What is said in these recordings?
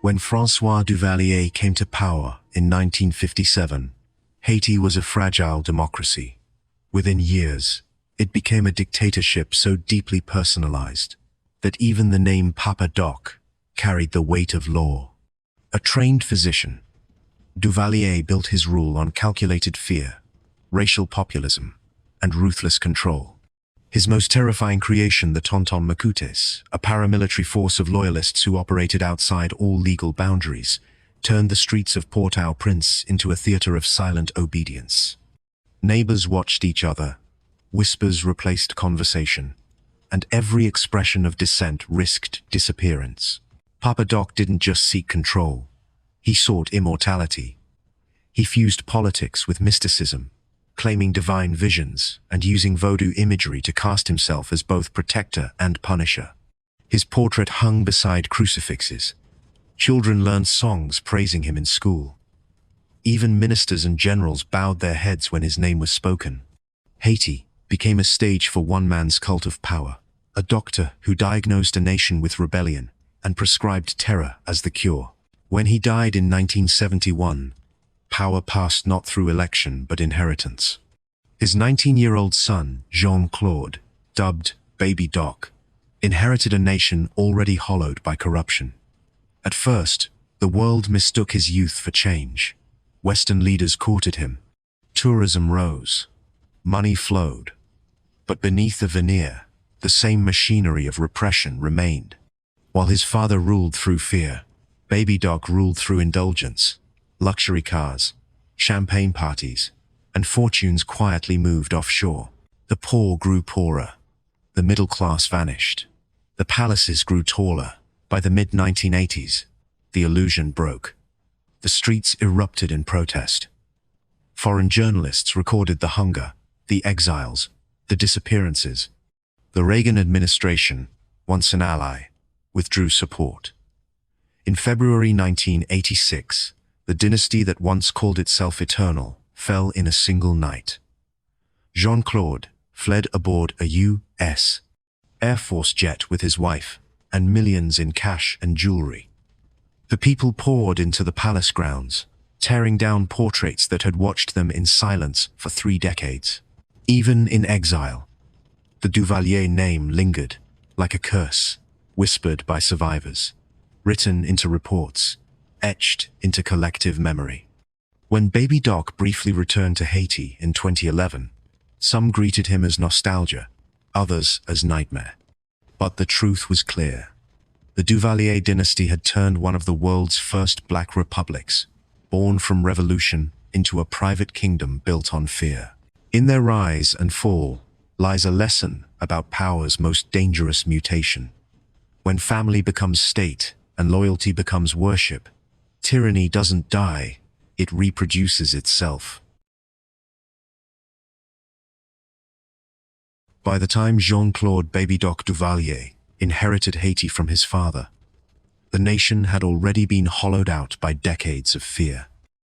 When François Duvalier came to power in 1957, Haiti was a fragile democracy. Within years, it became a dictatorship so deeply personalized that even the name Papa Doc carried the weight of law. A trained physician, Duvalier built his rule on calculated fear, racial populism, and ruthless control. His most terrifying creation, the Tonton-Macoutes, a paramilitary force of loyalists who operated outside all legal boundaries, turned the streets of Port-au-Prince into a theater of silent obedience. Neighbors watched each other, whispers replaced conversation, and every expression of dissent risked disappearance. Papa Doc didn't just seek control, he sought immortality. He fused politics with mysticism, claiming divine visions and using Vodou imagery to cast himself as both protector and punisher. His portrait hung beside crucifixes. Children learned songs praising him in school. Even ministers and generals bowed their heads when his name was spoken. Haiti became a stage for one man's cult of power, a doctor who diagnosed a nation with rebellion and prescribed terror as the cure. When he died in 1971, power passed not through election but inheritance. His 19-year-old son, Jean-Claude, dubbed Baby Doc, inherited a nation already hollowed by corruption. At first, the world mistook his youth for change. Western leaders courted him. Tourism rose. Money flowed. But beneath the veneer, the same machinery of repression remained. While his father ruled through fear, Baby Doc ruled through indulgence. Luxury cars, champagne parties, and fortunes quietly moved offshore. The poor grew poorer. The middle class vanished. The palaces grew taller. By the mid-1980s, the illusion broke. The streets erupted in protest. Foreign journalists recorded the hunger, the exiles, the disappearances. The Reagan administration, once an ally, withdrew support. In February 1986, the dynasty that once called itself eternal fell in a single night. Jean-Claude fled aboard a U.S. Air Force jet with his wife and millions in cash and jewelry. The people poured into the palace grounds, tearing down portraits that had watched them in silence for 3 decades. Even in exile, the Duvalier name lingered, like a curse, whispered by survivors, written into reports, etched into collective memory. When Baby Doc briefly returned to Haiti in 2011, some greeted him as nostalgia, others as nightmare. But the truth was clear. The Duvalier dynasty had turned one of the world's first black republics, born from revolution, into a private kingdom built on fear. In their rise and fall lies a lesson about power's most dangerous mutation. When family becomes state and loyalty becomes worship, tyranny doesn't die, it reproduces itself. By the time Jean-Claude Baby Doc Duvalier inherited Haiti from his father, the nation had already been hollowed out by decades of fear.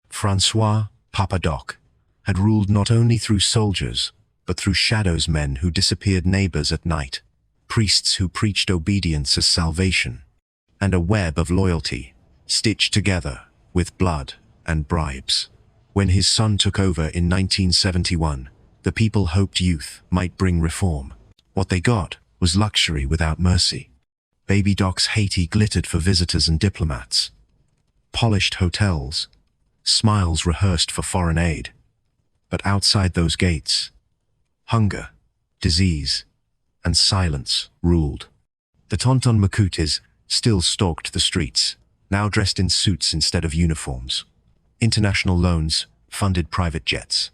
François, Papa Doc, had ruled not only through soldiers, but through shadows, men who disappeared neighbors at night, priests who preached obedience as salvation, and a web of loyalty stitched together with blood and bribes. When his son took over in 1971, the people hoped youth might bring reform. What they got was luxury without mercy. Baby Doc's Haiti glittered for visitors and diplomats. Polished hotels, smiles rehearsed for foreign aid. But outside those gates, hunger, disease, and silence ruled. The Tonton-Macoutes still stalked the streets, now dressed in suits instead of uniforms. International loans funded private jets.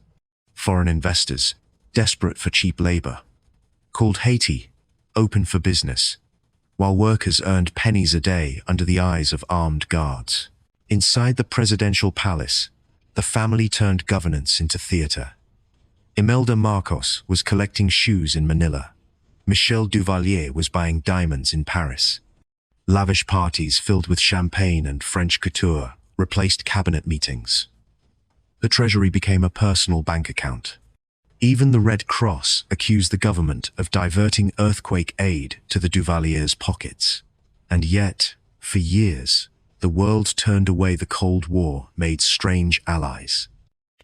Foreign investors, desperate for cheap labor, called Haiti open for business, while workers earned pennies a day under the eyes of armed guards. Inside the presidential palace, the family turned governance into theater. Imelda Marcos was collecting shoes in Manila. Michel Duvalier was buying diamonds in Paris. Lavish parties filled with champagne and French couture replaced cabinet meetings. The treasury became a personal bank account. Even the Red Cross accused the government of diverting earthquake aid to the Duvaliers' pockets. And yet, for years, the world turned away. The Cold War made strange allies.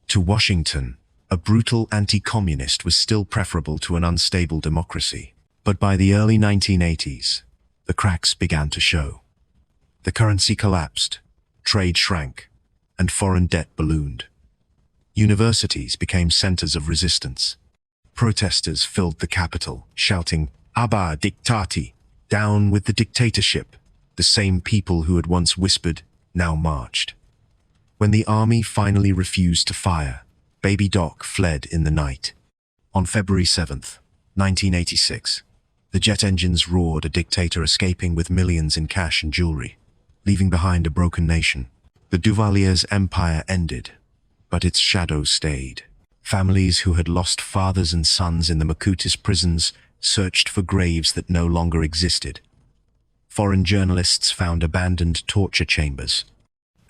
To Washington, a brutal anti-communist was still preferable to an unstable democracy. But by the early 1980s, the cracks began to show. The currency collapsed, trade shrank, and foreign debt ballooned. Universities became centers of resistance. Protesters filled the capital, shouting, "Abba dictati," down with the dictatorship. The same people who had once whispered now marched. When the army finally refused to fire, Baby Doc fled in the night. On February 7th, 1986, the jet engines roared, a dictator escaping with millions in cash and jewelry, leaving behind a broken nation. The Duvalier's empire ended, but its shadow stayed. Families who had lost fathers and sons in the Makutis prisons searched for graves that no longer existed. Foreign journalists found abandoned torture chambers.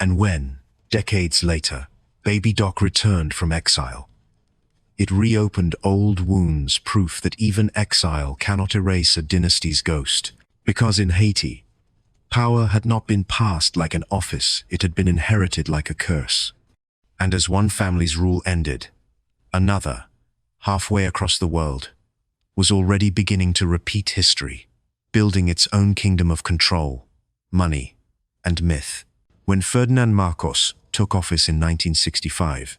And when, decades later, Baby Doc returned from exile, it reopened old wounds, proof that even exile cannot erase a dynasty's ghost. Because in Haiti, power had not been passed like an office, it had been inherited like a curse. And as one family's rule ended, another, halfway across the world, was already beginning to repeat history, building its own kingdom of control, money, and myth. When Ferdinand Marcos took office in 1965,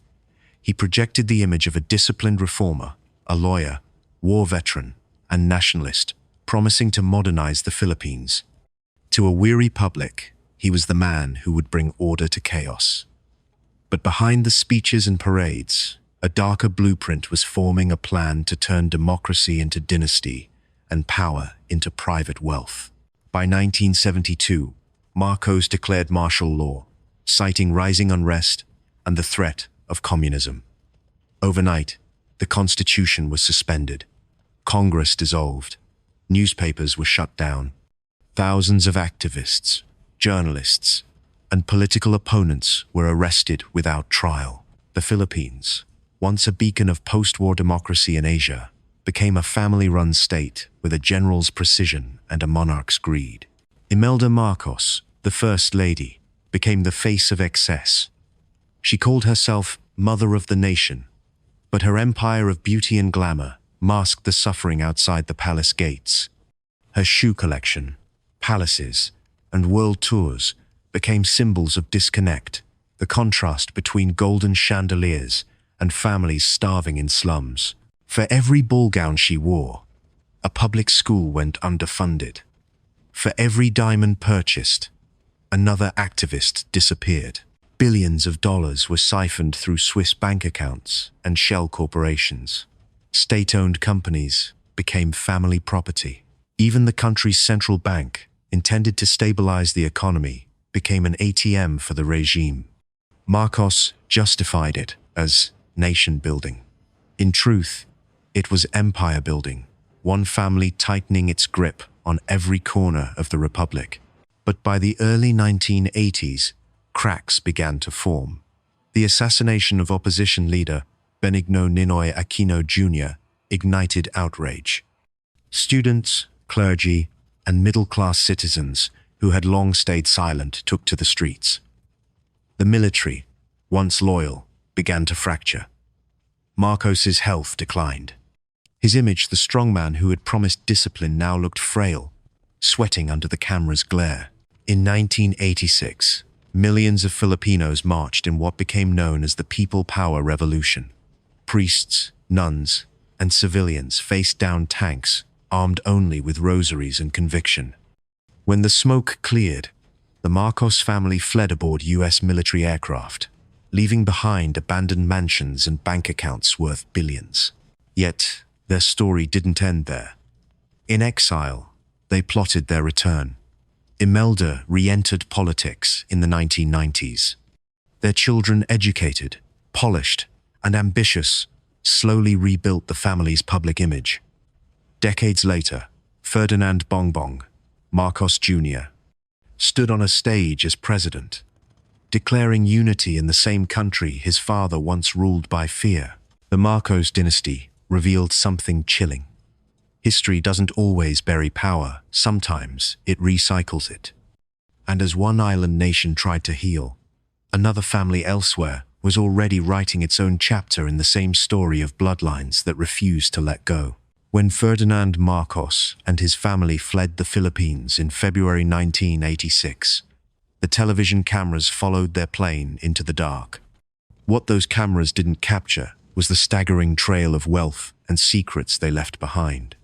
he projected the image of a disciplined reformer, a lawyer, war veteran, and nationalist, promising to modernize the Philippines. To a weary public, he was the man who would bring order to chaos. But behind the speeches and parades, a darker blueprint was forming, a plan to turn democracy into dynasty and power into private wealth. By 1972, Marcos declared martial law, citing rising unrest and the threat of communism. Overnight, the Constitution was suspended. Congress dissolved. Newspapers were shut down. Thousands of activists, journalists, and political opponents were arrested without trial. The Philippines, once a beacon of post-war democracy in Asia, became a family-run state with a general's precision and a monarch's greed. Imelda Marcos, the First Lady, became the face of excess. She called herself Mother of the Nation, but her empire of beauty and glamour masked the suffering outside the palace gates. Her shoe collection, palaces, and world tours became symbols of disconnect, the contrast between golden chandeliers and families starving in slums. For every ball gown she wore, a public school went underfunded. For every diamond purchased, another activist disappeared. Billions of dollars were siphoned through Swiss bank accounts and shell corporations. State-owned companies became family property. Even the country's central bank, intended to stabilize the economy, became an ATM for the regime. Marcos justified it as nation-building. In truth, it was empire-building, one family tightening its grip on every corner of the republic. But by the early 1980s, cracks began to form. The assassination of opposition leader Benigno Ninoy Aquino Jr. ignited outrage. Students, clergy, and middle-class citizens who had long stayed silent took to the streets. The military, once loyal, began to fracture. Marcos's health declined. His image, the strongman who had promised discipline, now looked frail, sweating under the camera's glare. In 1986, millions of Filipinos marched in what became known as the People Power Revolution. Priests, nuns, and civilians faced down tanks, armed only with rosaries and conviction. When the smoke cleared, the Marcos family fled aboard U.S. military aircraft, leaving behind abandoned mansions and bank accounts worth billions. Yet, their story didn't end there. In exile, they plotted their return. Imelda re-entered politics in the 1990s. Their children, educated, polished, and ambitious, slowly rebuilt the family's public image. Decades later, Ferdinand Bongbong Marcos Jr. stood on a stage as president, declaring unity in the same country his father once ruled by fear. The Marcos dynasty revealed something chilling. History doesn't always bury power, sometimes it recycles it. And as one island nation tried to heal, another family elsewhere was already writing its own chapter in the same story of bloodlines that refused to let go. When Ferdinand Marcos and his family fled the Philippines in February 1986, the television cameras followed their plane into the dark. What those cameras didn't capture was the staggering trail of wealth and secrets they left behind.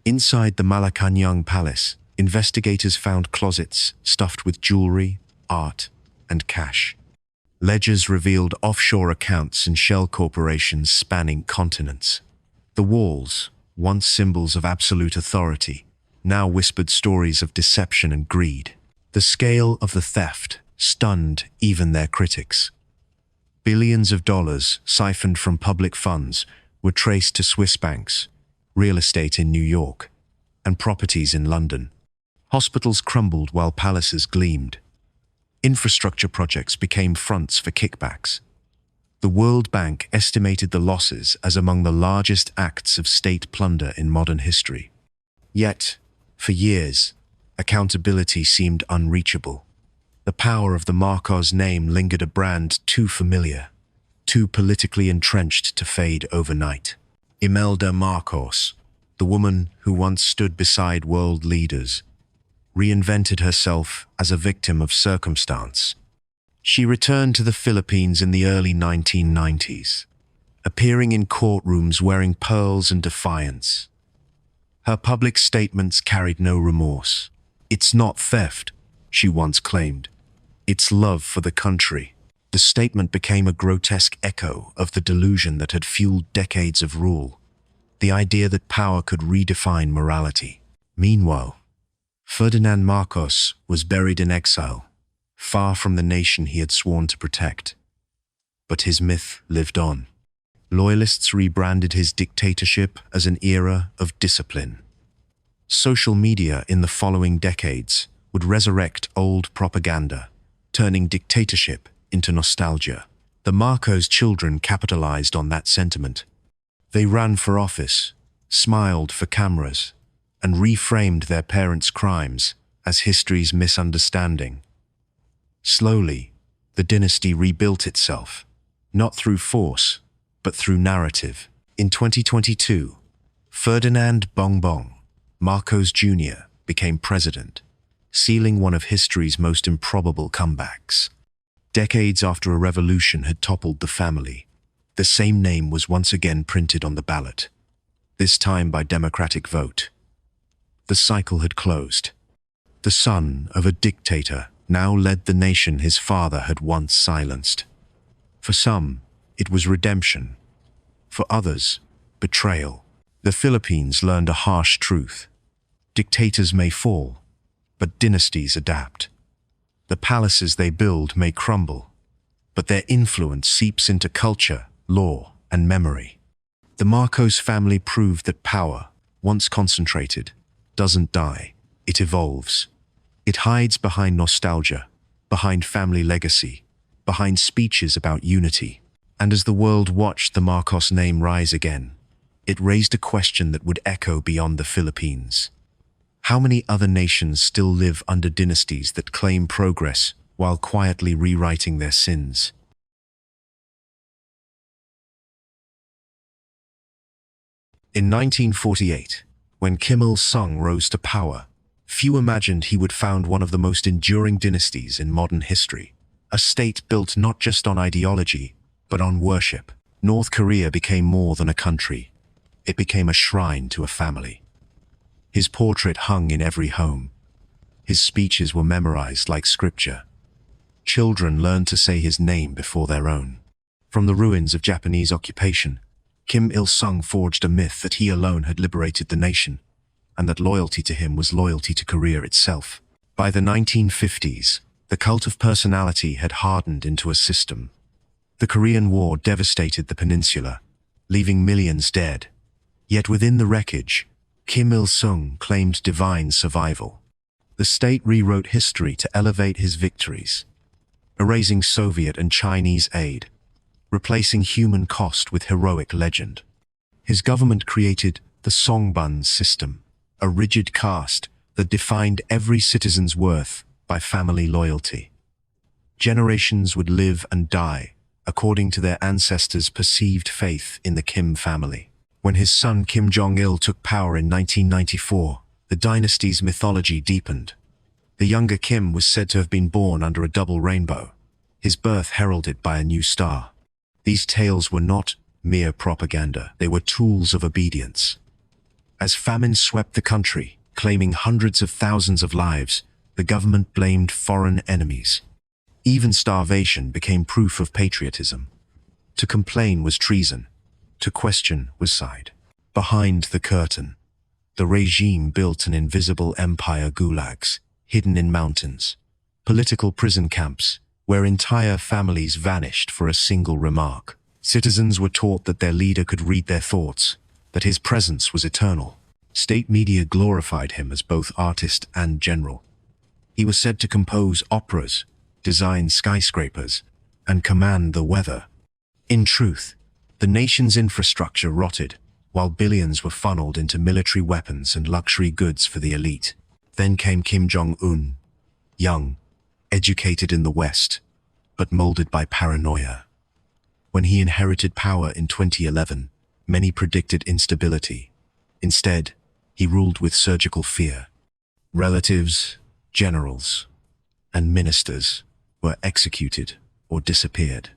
Inside the Malacañang Palace, investigators found closets stuffed with jewelry, art, and cash. Ledgers revealed offshore accounts and shell corporations spanning continents. The walls, once symbols of absolute authority, now whispered stories of deception and greed. The scale of the theft stunned even their critics. Billions of dollars siphoned from public funds were traced to Swiss banks, real estate in New York, and properties in London. Hospitals crumbled while palaces gleamed. Infrastructure projects became fronts for kickbacks. The World Bank estimated the losses as among the largest acts of state plunder in modern history. Yet, for years, accountability seemed unreachable. The power of the Marcos name lingered a brand too familiar, too politically entrenched to fade overnight. Imelda Marcos, the woman who once stood beside world leaders, reinvented herself as a victim of circumstance. She returned to the Philippines in the early 1990s, appearing in courtrooms wearing pearls and defiance. Her public statements carried no remorse. "It's not theft," she once claimed. "It's love for the country." The statement became a grotesque echo of the delusion that had fueled decades of rule, the idea that power could redefine morality. Meanwhile, Ferdinand Marcos was buried in exile, far from the nation he had sworn to protect. But his myth lived on. Loyalists rebranded his dictatorship as an era of discipline. Social media in the following decades would resurrect old propaganda, turning dictatorship into nostalgia. The Marcos children capitalized on that sentiment. They ran for office, smiled for cameras, and reframed their parents' crimes as history's misunderstanding. Slowly, the dynasty rebuilt itself, not through force, but through narrative. In 2022, Ferdinand Bongbong Marcos Jr. became president, sealing one of history's most improbable comebacks. Decades after a revolution had toppled the family, the same name was once again printed on the ballot, this time by democratic vote. The cycle had closed. The son of a dictator now led the nation his father had once silenced. For some, it was redemption. For others, betrayal. The Philippines learned a harsh truth. Dictators may fall, but dynasties adapt. The palaces they build may crumble, but their influence seeps into culture, law, and memory. The Marcos family proved that power, once concentrated, doesn't die, it evolves. It hides behind nostalgia, behind family legacy, behind speeches about unity. And as the world watched the Marcos name rise again, it raised a question that would echo beyond the Philippines. How many other nations still live under dynasties that claim progress while quietly rewriting their sins? In 1948, when Kim Il-sung rose to power, few imagined he would found one of the most enduring dynasties in modern history, a state built not just on ideology, but on worship. North Korea became more than a country. It became a shrine to a family. His portrait hung in every home. His speeches were memorized like scripture. Children learned to say his name before their own. From the ruins of Japanese occupation, Kim Il-sung forged a myth that he alone had liberated the nation, and that loyalty to him was loyalty to Korea itself. By the 1950s, the cult of personality had hardened into a system. The Korean War devastated the peninsula, leaving millions dead. Yet within the wreckage, Kim Il-sung claimed divine survival. The state rewrote history to elevate his victories, erasing Soviet and Chinese aid, replacing human cost with heroic legend. His government created the Songbun system, a rigid caste that defined every citizen's worth by family loyalty. Generations would live and die according to their ancestors' perceived faith in the Kim family. When his son Kim Jong Il took power in 1994, the dynasty's mythology deepened. The younger Kim was said to have been born under a double rainbow, his birth heralded by a new star. These tales were not mere propaganda, they were tools of obedience. As famine swept the country, claiming hundreds of thousands of lives, the government blamed foreign enemies. Even starvation became proof of patriotism. To complain was treason. To question was suicide. Behind the curtain, the regime built an invisible empire, gulags, hidden in mountains, political prison camps, where entire families vanished for a single remark. Citizens were taught that their leader could read their thoughts, that his presence was eternal. State media glorified him as both artist and general. He was said to compose operas, design skyscrapers, and command the weather. In truth, the nation's infrastructure rotted, while billions were funneled into military weapons and luxury goods for the elite. Then came Kim Jong Un, young, educated in the West, but molded by paranoia. When he inherited power in 2011, many predicted instability. Instead, he ruled with surgical fear. Relatives, generals, and ministers were executed or disappeared.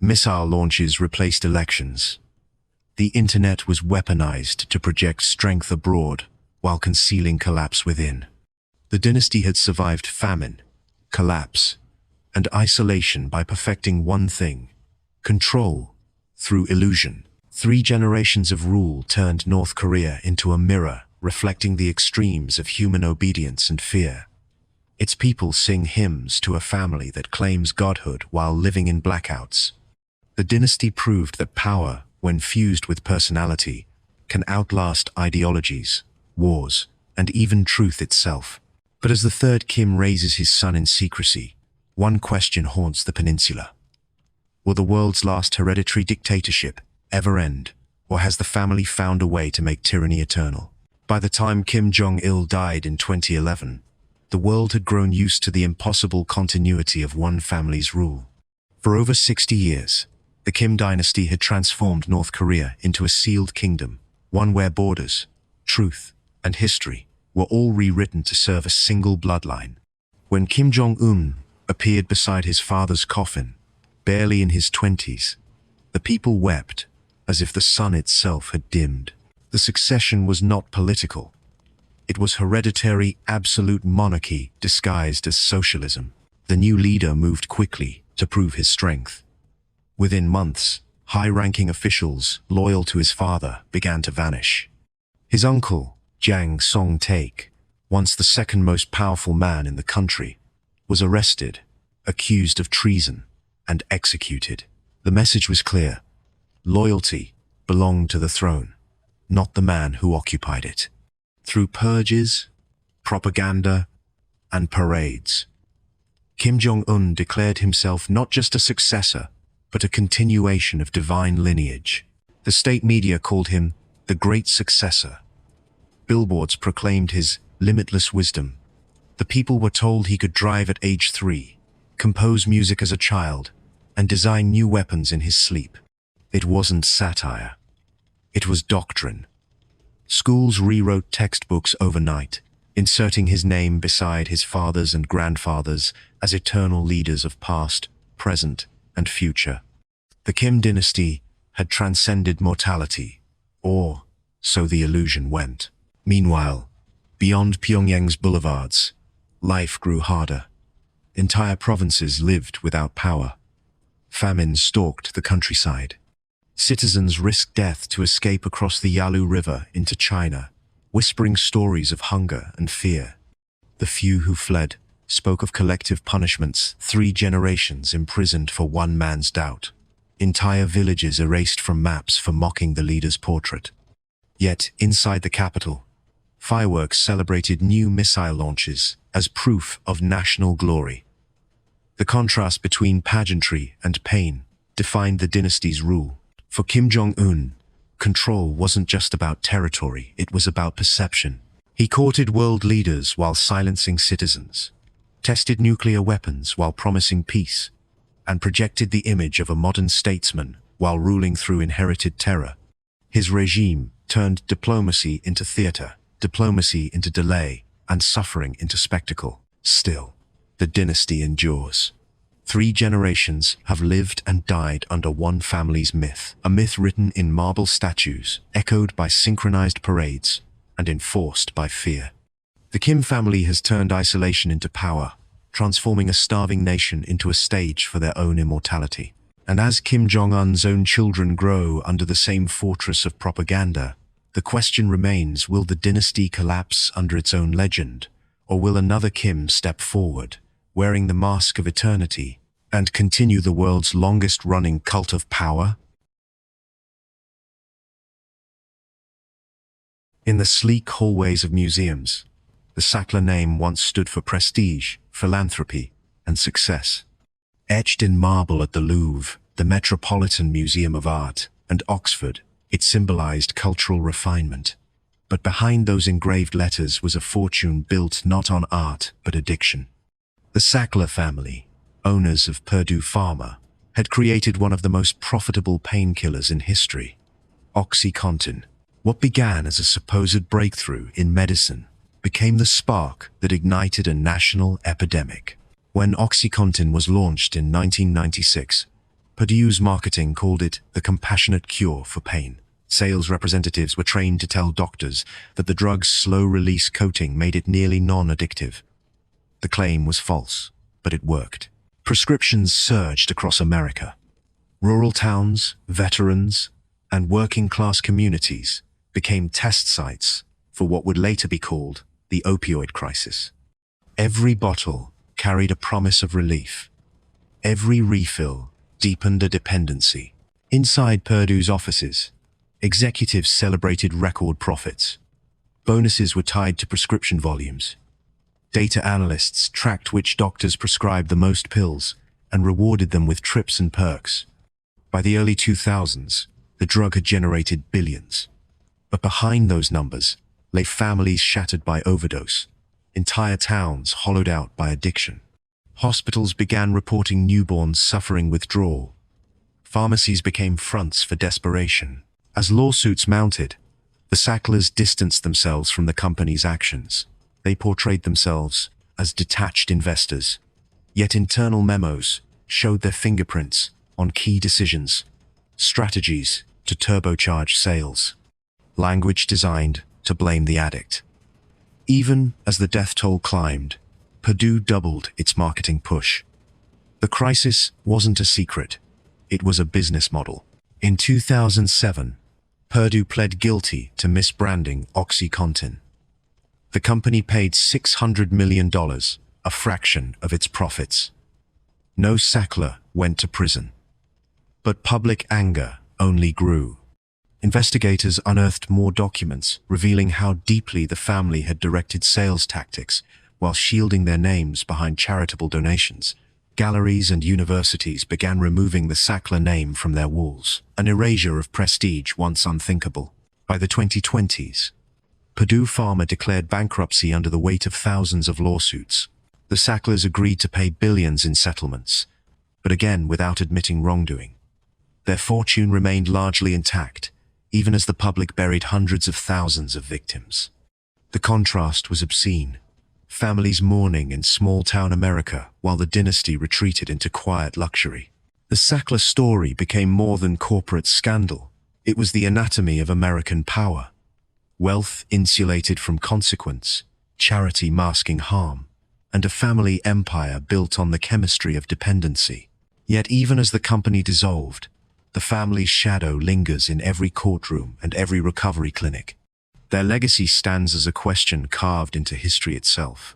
Missile launches replaced elections. The internet was weaponized to project strength abroad while concealing collapse within. The dynasty had survived famine, collapse, and isolation by perfecting one thing: control through illusion. 3 generations of rule turned North Korea into a mirror reflecting the extremes of human obedience and fear. Its people sing hymns to a family that claims godhood while living in blackouts. The dynasty proved that power, when fused with personality, can outlast ideologies, wars, and even truth itself. But as the third Kim raises his son in secrecy, one question haunts the peninsula. Will the world's last hereditary dictatorship ever end, or has the family found a way to make tyranny eternal? By the time Kim Jong Il died in 2011, the world had grown used to the impossible continuity of one family's rule. For over 60 years, the Kim dynasty had transformed North Korea into a sealed kingdom, one where borders, truth, and history were all rewritten to serve a single bloodline. When Kim Jong Un appeared beside his father's coffin, barely in his 20s, the people wept as if the sun itself had dimmed. The succession was not political. It was hereditary absolute monarchy disguised as socialism. The new leader moved quickly to prove his strength. Within months, high-ranking officials loyal to his father began to vanish. His uncle, Jang Song-taek, once the second most powerful man in the country, was arrested, accused of treason, and executed. The message was clear: loyalty belonged to the throne, not the man who occupied it. Through purges, propaganda, and parades, Kim Jong-un declared himself not just a successor, but a continuation of divine lineage. The state media called him the Great Successor. Billboards proclaimed his limitless wisdom. The people were told he could drive at age 3, compose music as a child, and design new weapons in his sleep. It wasn't satire. It was doctrine. Schools rewrote textbooks overnight, inserting his name beside his father's and grandfather's as eternal leaders of past, present, and future. The Kim dynasty had transcended mortality, or so the illusion went. Meanwhile, beyond Pyongyang's boulevards, life grew harder. Entire provinces lived without power. Famine stalked the countryside. Citizens risked death to escape across the Yalu River into China, whispering stories of hunger and fear. The few who fled spoke of collective punishments, 3 generations imprisoned for one man's doubt, entire villages erased from maps for mocking the leader's portrait. Yet, inside the capital, fireworks celebrated new missile launches as proof of national glory. The contrast between pageantry and pain defined the dynasty's rule. For Kim Jong-un, control wasn't just about territory, it was about perception. He courted world leaders while silencing citizens. tested nuclear weapons while promising peace, and projected the image of a modern statesman while ruling through inherited terror. His regime turned diplomacy into theater, diplomacy into delay, and suffering into spectacle. Still, the dynasty endures. 3 generations have lived and died under one family's myth, a myth written in marble statues, echoed by synchronized parades, and enforced by fear. The Kim family has turned isolation into power, transforming a starving nation into a stage for their own immortality. And as Kim Jong-un's own children grow under the same fortress of propaganda, the question remains, will the dynasty collapse under its own legend, or will another Kim step forward, wearing the mask of eternity, and continue the world's longest-running cult of power? In the sleek hallways of museums, the Sackler name once stood for prestige, philanthropy, and success. Etched in marble at the Louvre, the Metropolitan Museum of Art, and Oxford, it symbolized cultural refinement. But behind those engraved letters was a fortune built not on art but addiction. The Sackler family, owners of Purdue Pharma, had created one of the most profitable painkillers in history, OxyContin. What began as a supposed breakthrough in medicine became the spark that ignited a national epidemic. When OxyContin was launched in 1996, Purdue's marketing called it the compassionate cure for pain. Sales representatives were trained to tell doctors that the drug's slow-release coating made it nearly non-addictive. The claim was false, but it worked. Prescriptions surged across America. Rural towns, veterans, and working-class communities became test sites for what would later be called the opioid crisis. Every bottle carried a promise of relief. Every refill deepened a dependency. Inside Purdue's offices, executives celebrated record profits. Bonuses were tied to prescription volumes. Data analysts tracked which doctors prescribed the most pills and rewarded them with trips and perks. By the early 2000s, the drug had generated billions. But behind those numbers lay families shattered by overdose, entire towns hollowed out by addiction. Hospitals began reporting newborns suffering withdrawal. Pharmacies became fronts for desperation. As lawsuits mounted, the Sacklers distanced themselves from the company's actions. They portrayed themselves as detached investors, yet internal memos showed their fingerprints on key decisions, strategies to turbocharge sales, language designed to blame the addict. Even as the death toll climbed, Purdue doubled its marketing push. The crisis wasn't a secret, it was a business model. In 2007, Purdue pled guilty to misbranding OxyContin. The company paid $600 million, a fraction of its profits. No Sackler went to prison. But public anger only grew. Investigators unearthed more documents revealing how deeply the family had directed sales tactics while shielding their names behind charitable donations. Galleries and universities began removing the Sackler name from their walls, an erasure of prestige once unthinkable. By the 2020s, Purdue Pharma declared bankruptcy under the weight of thousands of lawsuits. The Sacklers agreed to pay billions in settlements, but again without admitting wrongdoing. Their fortune remained largely intact, even as the public buried hundreds of thousands of victims. The contrast was obscene. Families mourning in small-town America while the dynasty retreated into quiet luxury. The Sackler story became more than corporate scandal. It was the anatomy of American power. Wealth insulated from consequence, charity masking harm, and a family empire built on the chemistry of dependency. Yet even as the company dissolved, the family's shadow lingers in every courtroom and every recovery clinic. Their legacy stands as a question carved into history itself.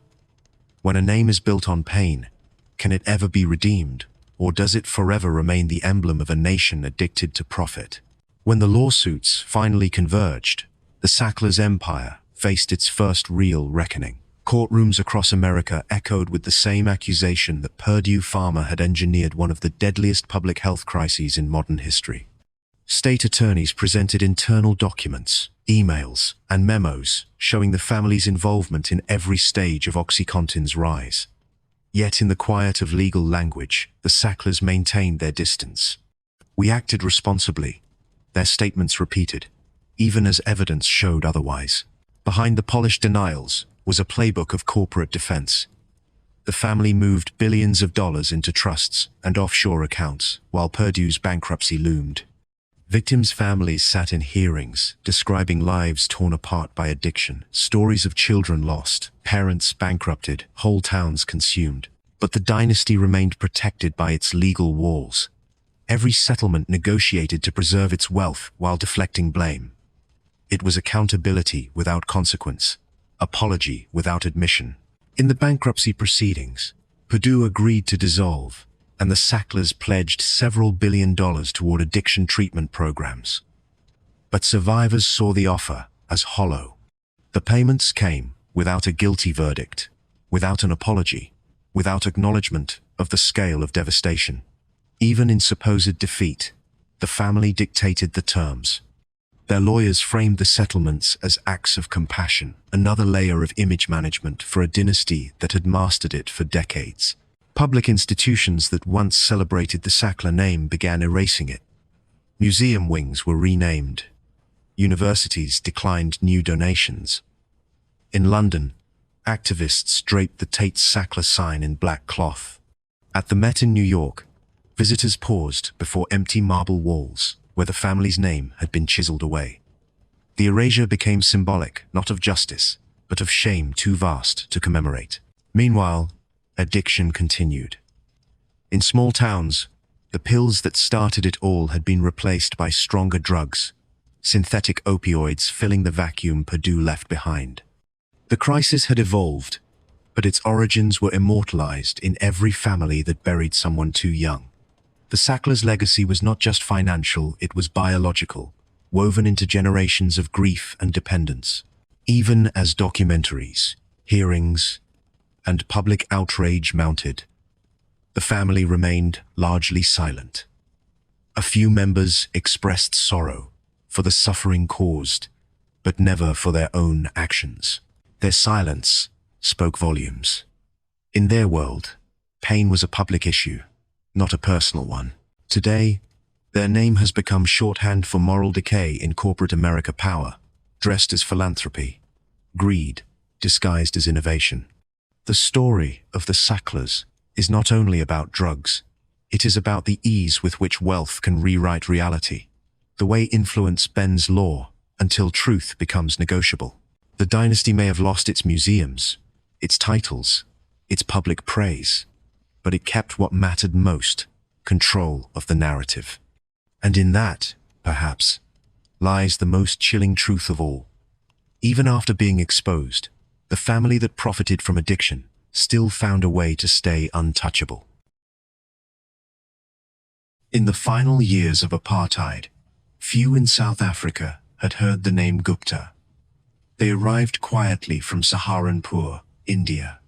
When a name is built on pain, can it ever be redeemed, or does it forever remain the emblem of a nation addicted to profit? When the lawsuits finally converged, the Sacklers' empire faced its first real reckoning. Courtrooms across America echoed with the same accusation that Purdue Pharma had engineered one of the deadliest public health crises in modern history. State attorneys presented internal documents, emails, and memos showing the family's involvement in every stage of OxyContin's rise. Yet in the quiet of legal language, the Sacklers maintained their distance. "We acted responsibly," their statements repeated, even as evidence showed otherwise. Behind the polished denials was a playbook of corporate defense. The family moved billions of dollars into trusts and offshore accounts, while Purdue's bankruptcy loomed. Victims' families sat in hearings, describing lives torn apart by addiction, stories of children lost, parents bankrupted, whole towns consumed. But the dynasty remained protected by its legal walls. Every settlement negotiated to preserve its wealth while deflecting blame. It was accountability without consequence, apology without admission. In the bankruptcy proceedings, Purdue agreed to dissolve, and the Sacklers pledged several $billion toward addiction treatment programs. But survivors saw the offer as hollow. The payments came without a guilty verdict, without an apology, without acknowledgement of the scale of devastation. Even in supposed defeat, the family dictated the terms. Their lawyers framed the settlements as acts of compassion, another layer of image management for a dynasty that had mastered it for decades. Public institutions that once celebrated the Sackler name began erasing it. Museum wings were renamed. Universities declined new donations. In London, activists draped the Tate Sackler sign in black cloth. At the Met in New York, visitors paused before empty marble walls where the family's name had been chiseled away. The erasure became symbolic, not of justice, but of shame too vast to commemorate. Meanwhile, addiction continued. In small towns, the pills that started it all had been replaced by stronger drugs, synthetic opioids filling the vacuum Purdue left behind. The crisis had evolved, but its origins were immortalized in every family that buried someone too young. The Sacklers' legacy was not just financial, it was biological, woven into generations of grief and dependence. Even as documentaries, hearings, and public outrage mounted, the family remained largely silent. A few members expressed sorrow for the suffering caused, but never for their own actions. Their silence spoke volumes. In their world, pain was a public issue, not a personal one. Today, their name has become shorthand for moral decay in corporate America power, dressed as philanthropy, greed, disguised as innovation. The story of the Sacklers is not only about drugs, it is about the ease with which wealth can rewrite reality, the way influence bends law until truth becomes negotiable. The dynasty may have lost its museums, its titles, its public praise, but it kept what mattered most, control of the narrative. And in that, perhaps, lies the most chilling truth of all. Even after being exposed, the family that profited from addiction still found a way to stay untouchable. In the final years of apartheid, few in South Africa had heard the name Gupta. They arrived quietly from Saharanpur, India,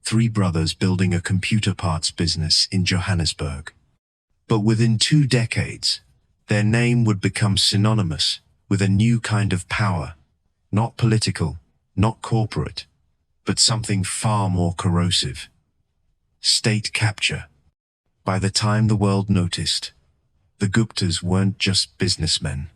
3 brothers building a computer parts business in Johannesburg. But within 2 decades, their name would become synonymous with a new kind of power, not political, not corporate, but something far more corrosive. State capture. By the time the world noticed, the Guptas weren't just businessmen.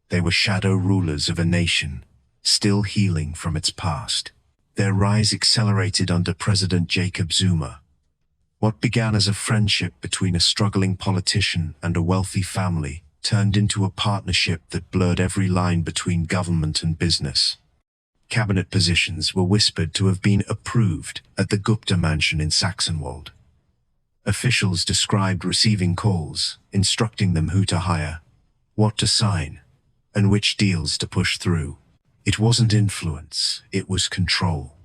They were shadow rulers of a nation, still healing from its past. Their rise accelerated under President Jacob Zuma. What began as a friendship between a struggling politician and a wealthy family turned into a partnership that blurred every line between government and business. Cabinet positions were whispered to have been approved at the Gupta mansion in Saxonwold. Officials described receiving calls, instructing them who to hire, what to sign, and which deals to push through. It wasn't influence, it was control.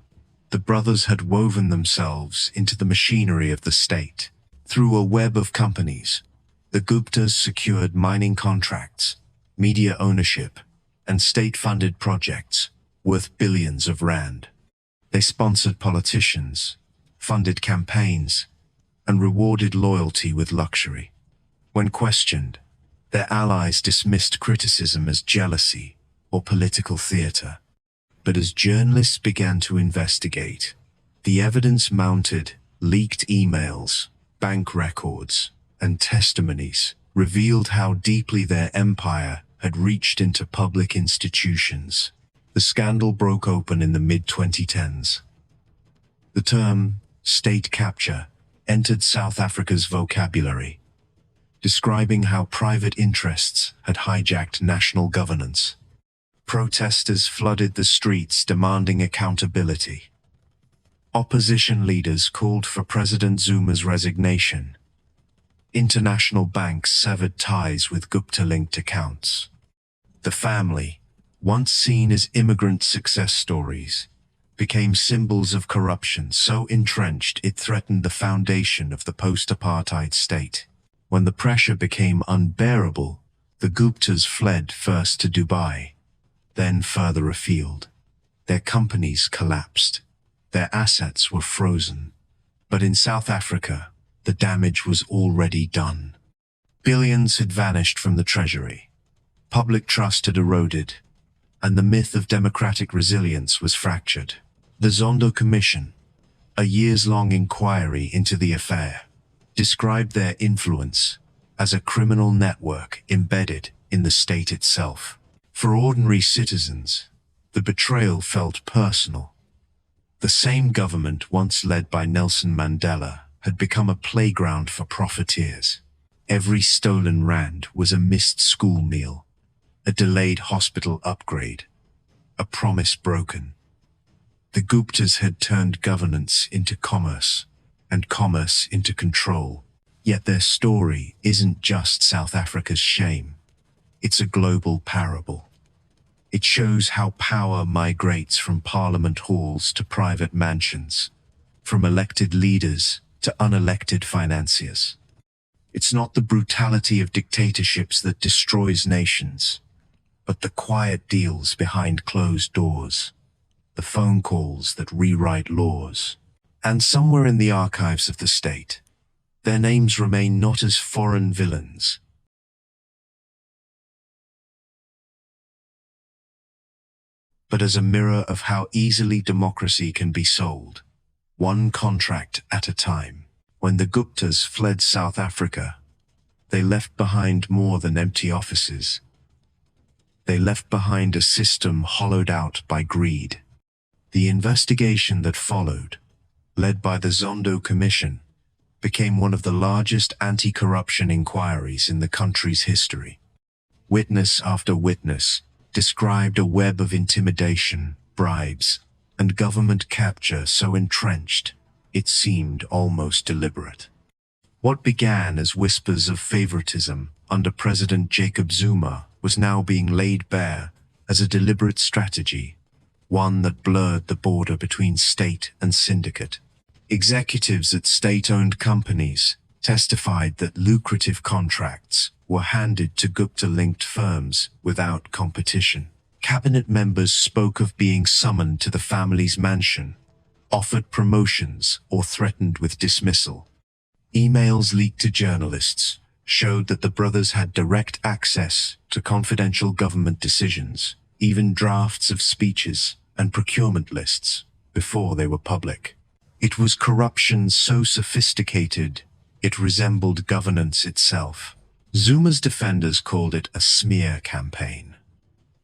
The brothers had woven themselves into the machinery of the state. Through a web of companies, the Guptas secured mining contracts, media ownership, and state-funded projects worth billions of rand. They sponsored politicians, funded campaigns, and rewarded loyalty with luxury. When questioned, their allies dismissed criticism as jealousy or political theater. But as journalists began to investigate, the evidence mounted Leaked emails, bank records, and testimonies revealed how deeply their empire had reached into public institutions. The scandal broke open in the mid-2010s. The term state capture entered South Africa's vocabulary, describing how private interests had hijacked national governance. Protesters flooded the streets demanding accountability. Opposition leaders called for President Zuma's resignation. International banks severed ties with Gupta-linked accounts. The family, once seen as immigrant success stories, became symbols of corruption so entrenched it threatened the foundation of the post-apartheid state. When the pressure became unbearable, the Guptas fled first to Dubai, then further afield. Their companies collapsed. Their assets were frozen. But in South Africa, the damage was already done. Billions had vanished from the treasury. Public trust had eroded, and the myth of democratic resilience was fractured. The Zondo Commission, a years-long inquiry into the affair, described their influence as a criminal network embedded in the state itself. For ordinary citizens, the betrayal felt personal. The same government once led by Nelson Mandela had become a playground for profiteers. Every stolen rand was a missed school meal, a delayed hospital upgrade, a promise broken. The Guptas had turned governance into commerce, and commerce into control. Yet their story isn't just South Africa's shame. It's a global parable. It shows how power migrates from parliament halls to private mansions, from elected leaders to unelected financiers. It's not the brutality of dictatorships that destroys nations, but the quiet deals behind closed doors, the phone calls that rewrite laws. And somewhere in the archives of the state, their names remain not as foreign villains, but as a mirror of how easily democracy can be sold, one contract at a time. When the Guptas fled South Africa, they left behind more than empty offices. They left behind a system hollowed out by greed. The investigation that followed, led by the Zondo Commission, became one of the largest anti-corruption inquiries in the country's history. Witness after witness described a web of intimidation, bribes, and government capture so entrenched it seemed almost deliberate. What began as whispers of favoritism under President Jacob Zuma was now being laid bare as a deliberate strategy, one that blurred the border between state and syndicate. Executives at state-owned companies testified that lucrative contracts were handed to Gupta-linked firms without competition. Cabinet members spoke of being summoned to the family's mansion, offered promotions, or threatened with dismissal. Emails leaked to journalists showed that the brothers had direct access to confidential government decisions, even drafts of speeches and procurement lists, before they were public. It was corruption so sophisticated it resembled governance itself. Zuma's defenders called it a smear campaign.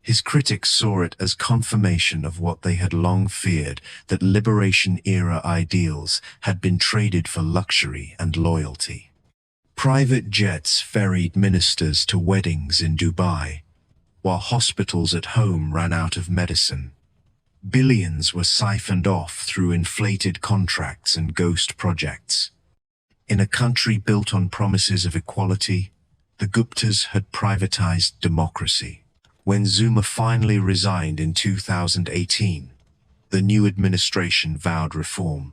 His critics saw it as confirmation of what they had long feared, that liberation-era ideals had been traded for luxury and loyalty. Private jets ferried ministers to weddings in Dubai, while hospitals at home ran out of medicine. Billions were siphoned off through inflated contracts and ghost projects. In a country built on promises of equality, the Guptas had privatized democracy. When Zuma finally resigned in 2018, the new administration vowed reform.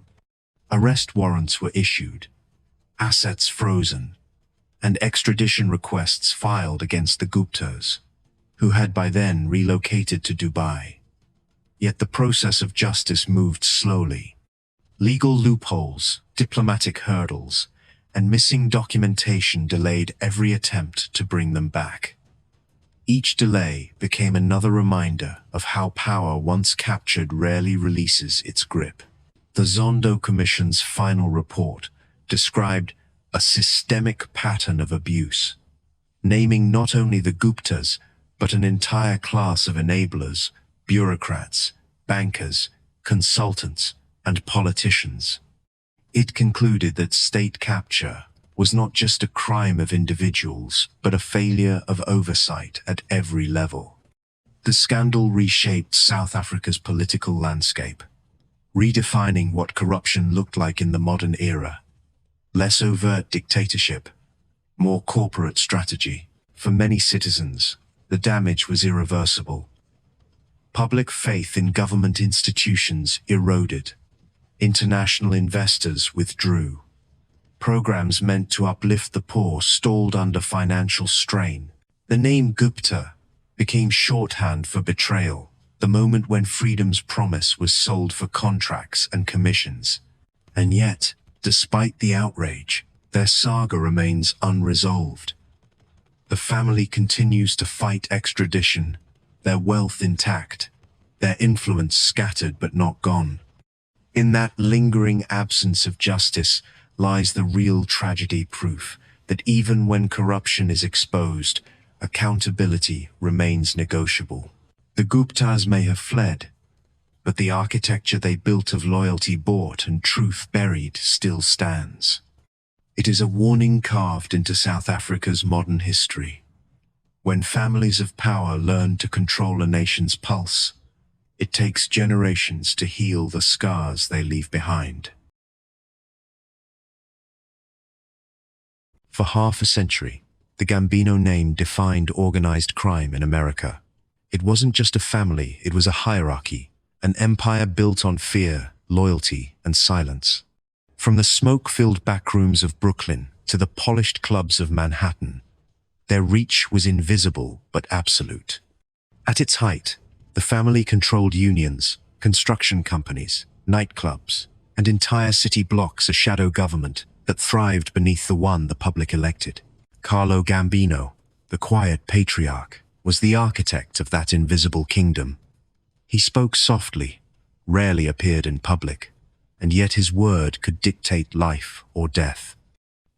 Arrest warrants were issued, assets frozen, and extradition requests filed against the Guptas, who had by then relocated to Dubai. Yet the process of justice moved slowly. Legal loopholes, diplomatic hurdles, and missing documentation delayed every attempt to bring them back. Each delay became another reminder of how power once captured rarely releases its grip. The Zondo Commission's final report described a systemic pattern of abuse, naming not only the Guptas, but an entire class of enablers, bureaucrats, bankers, consultants, and politicians. It concluded that state capture was not just a crime of individuals, but a failure of oversight at every level. The scandal reshaped South Africa's political landscape, redefining what corruption looked like in the modern era. Less overt dictatorship, more corporate strategy. For many citizens, the damage was irreversible. Public faith in government institutions eroded. International investors withdrew. Programs meant to uplift the poor stalled under financial strain. The name Gupta became shorthand for betrayal, the moment when freedom's promise was sold for contracts and commissions. And yet, despite the outrage, their saga remains unresolved. The family continues to fight extradition, their wealth intact, their influence scattered but not gone. In that lingering absence of justice lies the real tragedy, proof that even when corruption is exposed, accountability remains negotiable. The Guptas may have fled, but the architecture they built of loyalty bought and truth buried still stands. It is a warning carved into South Africa's modern history. When families of power learn to control a nation's pulse, it takes generations to heal the scars they leave behind. For half a century, the Gambino name defined organized crime in America. It wasn't just a family, it was a hierarchy, an empire built on fear, loyalty, and silence. From the smoke-filled backrooms of Brooklyn to the polished clubs of Manhattan, their reach was invisible but absolute. At its height, the family controlled unions, construction companies, nightclubs, and entire city blocks, a shadow government that thrived beneath the one the public elected. Carlo Gambino, the quiet patriarch, was the architect of that invisible kingdom. He spoke softly, rarely appeared in public, and yet his word could dictate life or death.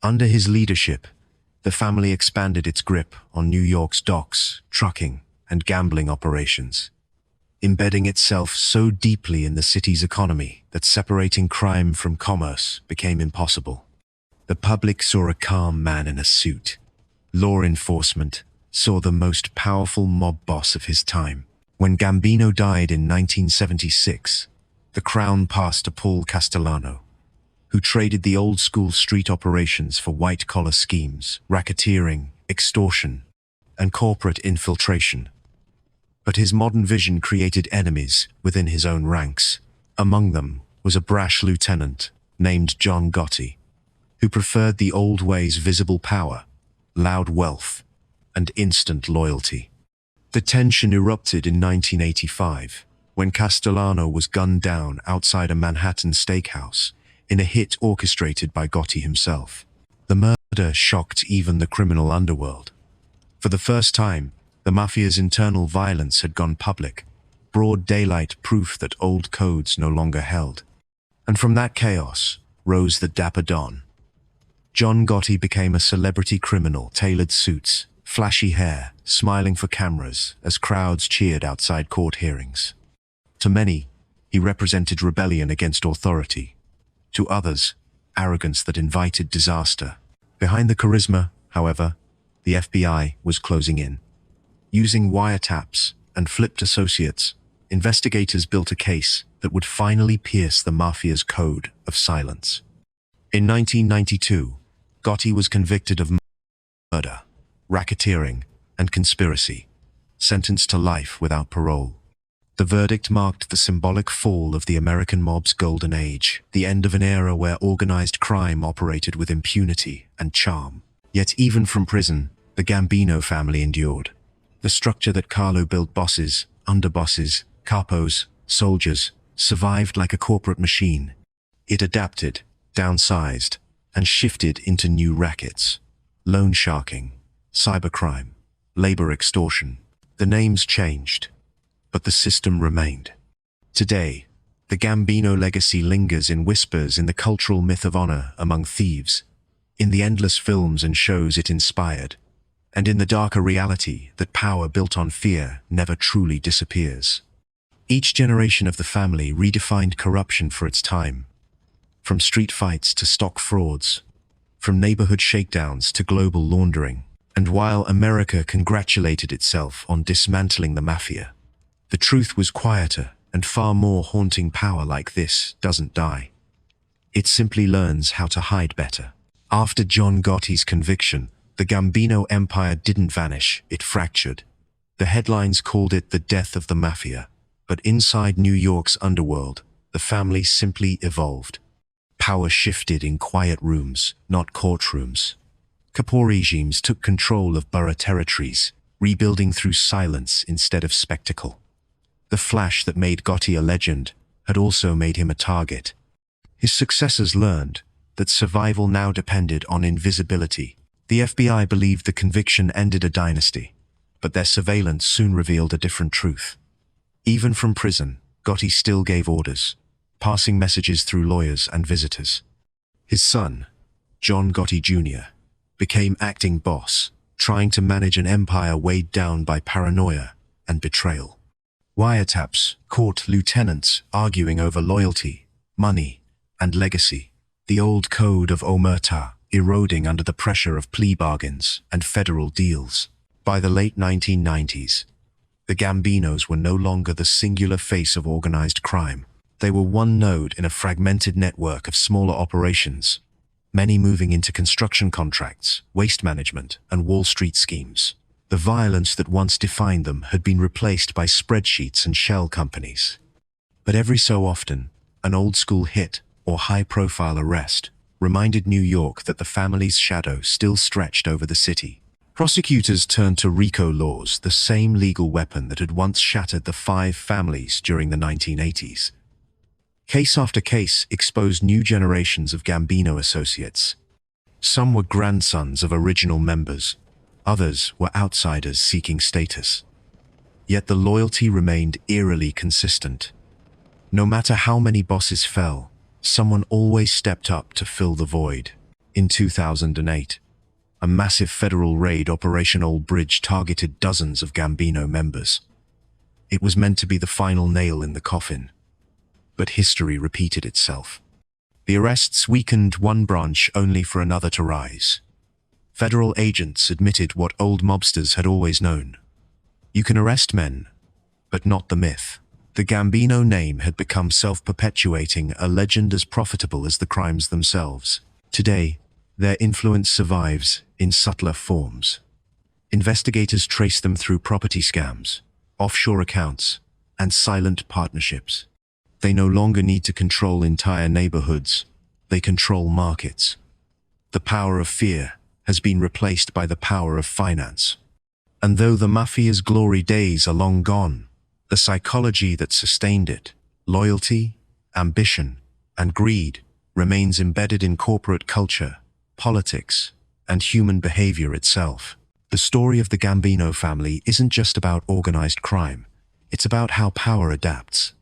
Under his leadership, the family expanded its grip on New York's docks, trucking, and gambling operations, embedding itself so deeply in the city's economy that separating crime from commerce became impossible. The public saw a calm man in a suit. Law enforcement saw the most powerful mob boss of his time. When Gambino died in 1976, the crown passed to Paul Castellano, who traded the old-school street operations for white-collar schemes, racketeering, extortion, and corporate infiltration. But his modern vision created enemies within his own ranks. Among them was a brash lieutenant named John Gotti, who preferred the old ways: visible power, loud wealth, and instant loyalty. The tension erupted in 1985, when Castellano was gunned down outside a Manhattan steakhouse in a hit orchestrated by Gotti himself. The murder shocked even the criminal underworld. For the first time, the mafia's internal violence had gone public, broad daylight proof that old codes no longer held. And from that chaos rose the Dapper Don. John Gotti became a celebrity criminal, tailored suits, flashy hair, smiling for cameras as crowds cheered outside court hearings. To many, he represented rebellion against authority. To others, arrogance that invited disaster. Behind the charisma, however, the FBI was closing in. Using wiretaps and flipped associates, investigators built a case that would finally pierce the mafia's code of silence. In 1992, Gotti was convicted of murder, racketeering, and conspiracy, sentenced to life without parole. The verdict marked the symbolic fall of the American mob's golden age, the end of an era where organized crime operated with impunity and charm. Yet even from prison, the Gambino family endured. The structure that Carlo built, bosses, underbosses, capos, soldiers, survived like a corporate machine. It adapted, downsized, and shifted into new rackets: loan sharking, cybercrime, labor extortion. The names changed, but the system remained. Today, The Gambino legacy lingers in whispers in the cultural myth of honor among thieves, in the endless films and shows it inspired, and in the darker reality that power built on fear never truly disappears. Each generation of the family redefined corruption for its time, from street fights to stock frauds, from neighborhood shakedowns to global laundering. And while America congratulated itself on dismantling the mafia, the truth was quieter and far more haunting. Power like this doesn't die. It simply learns how to hide better. After John Gotti's conviction, the Gambino empire didn't vanish, it fractured. The headlines called it the death of the mafia, but inside New York's underworld, the family simply evolved. Power shifted in quiet rooms, not courtrooms. Capo regimes took control of borough territories, rebuilding through silence instead of spectacle. The flash that made Gotti a legend had also made him a target. His successors learned that survival now depended on invisibility. The FBI believed the conviction ended a dynasty, but their surveillance soon revealed a different truth. Even from prison, Gotti still gave orders, passing messages through lawyers and visitors. His son, John Gotti Jr., became acting boss, trying to manage an empire weighed down by paranoia and betrayal. Wiretaps caught lieutenants arguing over loyalty, money, and legacy, the old code of omerta eroding under the pressure of plea bargains and federal deals. By the late 1990s, the Gambinos were no longer the singular face of organized crime. They were one node in a fragmented network of smaller operations, many moving into construction contracts, waste management, and Wall Street schemes. The violence that once defined them had been replaced by spreadsheets and shell companies. But every so often, an old-school hit or high-profile arrest reminded New York that the family's shadow still stretched over the city. Prosecutors turned to RICO laws, the same legal weapon that had once shattered the five families during the 1980s. Case after case exposed new generations of Gambino associates. Some were grandsons of original members, others were outsiders seeking status. Yet the loyalty remained eerily consistent. No matter how many bosses fell, someone always stepped up to fill the void. In 2008, a massive federal raid, Operation Old Bridge, targeted dozens of Gambino members. It was meant to be the final nail in the coffin. But history repeated itself. The arrests weakened one branch only for another to rise. Federal agents admitted what old mobsters had always known. You can arrest men, but not the myth. The Gambino name had become self-perpetuating, a legend as profitable as the crimes themselves. Today, their influence survives in subtler forms. Investigators trace them through property scams, offshore accounts, and silent partnerships. They no longer need to control entire neighborhoods, they control markets. The power of fear has been replaced by the power of finance. And though the mafia's glory days are long gone, the psychology that sustained it, loyalty, ambition, and greed, remains embedded in corporate culture, politics, and human behavior itself. The story of the Gambino family isn't just about organized crime, it's about how power adapts.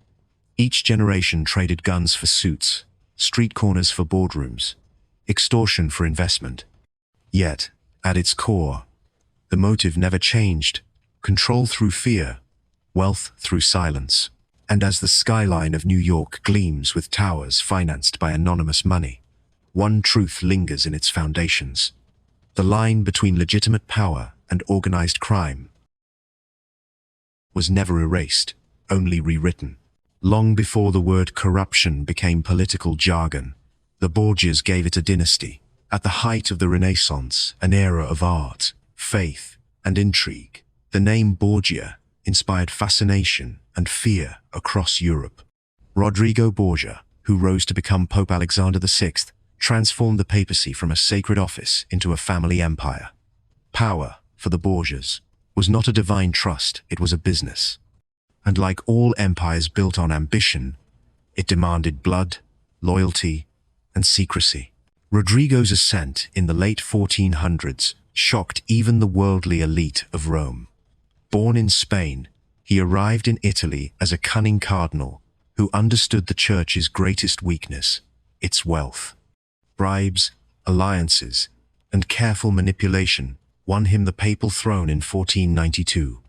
Each generation traded guns for suits, street corners for boardrooms, extortion for investment. Yet, at its core, the motive never changed: control through fear, wealth through silence. And as the skyline of New York gleams with towers financed by anonymous money, one truth lingers in its foundations. The line between legitimate power and organized crime was never erased, only rewritten. Long before the word corruption became political jargon, the Borgias gave it a dynasty. At the height of the Renaissance, an era of art, faith, and intrigue, the name Borgia inspired fascination and fear across Europe. Rodrigo Borgia, who rose to become Pope Alexander VI, transformed the papacy from a sacred office into a family empire. Power, for the Borgias, was not a divine trust, it was a business. And like all empires built on ambition, it demanded blood, loyalty, and secrecy. Rodrigo's ascent in the late 1400s shocked even the worldly elite of Rome. Born in Spain, he arrived in Italy as a cunning cardinal who understood the church's greatest weakness, its wealth. Bribes, alliances, and careful manipulation won him the papal throne in 1492.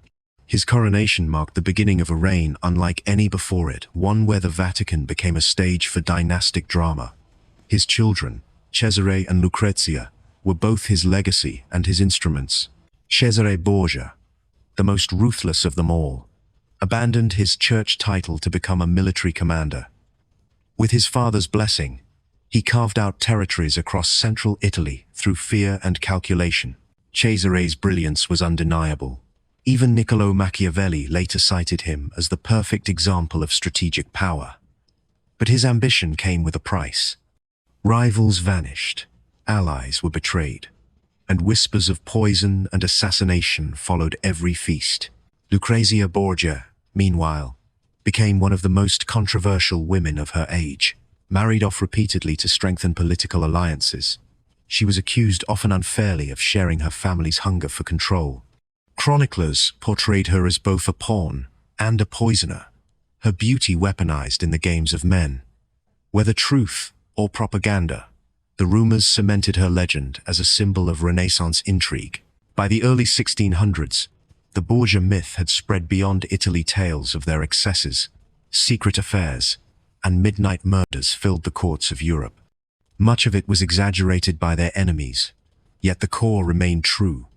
His coronation marked the beginning of a reign unlike any before it, one where the Vatican became a stage for dynastic drama. His children, Cesare and Lucrezia, were both his legacy and his instruments. Cesare Borgia, the most ruthless of them all, abandoned his church title to become a military commander. With his father's blessing, he carved out territories across central Italy through fear and calculation. Cesare's brilliance was undeniable. Even Niccolò Machiavelli later cited him as the perfect example of strategic power. But his ambition came with a price. Rivals vanished, allies were betrayed, and whispers of poison and assassination followed every feast. Lucrezia Borgia, meanwhile, became one of the most controversial women of her age. Married off repeatedly to strengthen political alliances, she was accused often unfairly of sharing her family's hunger for control. Chroniclers portrayed her as both a pawn and a poisoner, her beauty weaponized in the games of men. Whether truth or propaganda, the rumors cemented her legend as a symbol of Renaissance intrigue. By the early 1600s, the Borgia myth had spread beyond Italy. Tales of their excesses, secret affairs, and midnight murders filled the courts of Europe. Much of it was exaggerated by their enemies, yet the core remained true.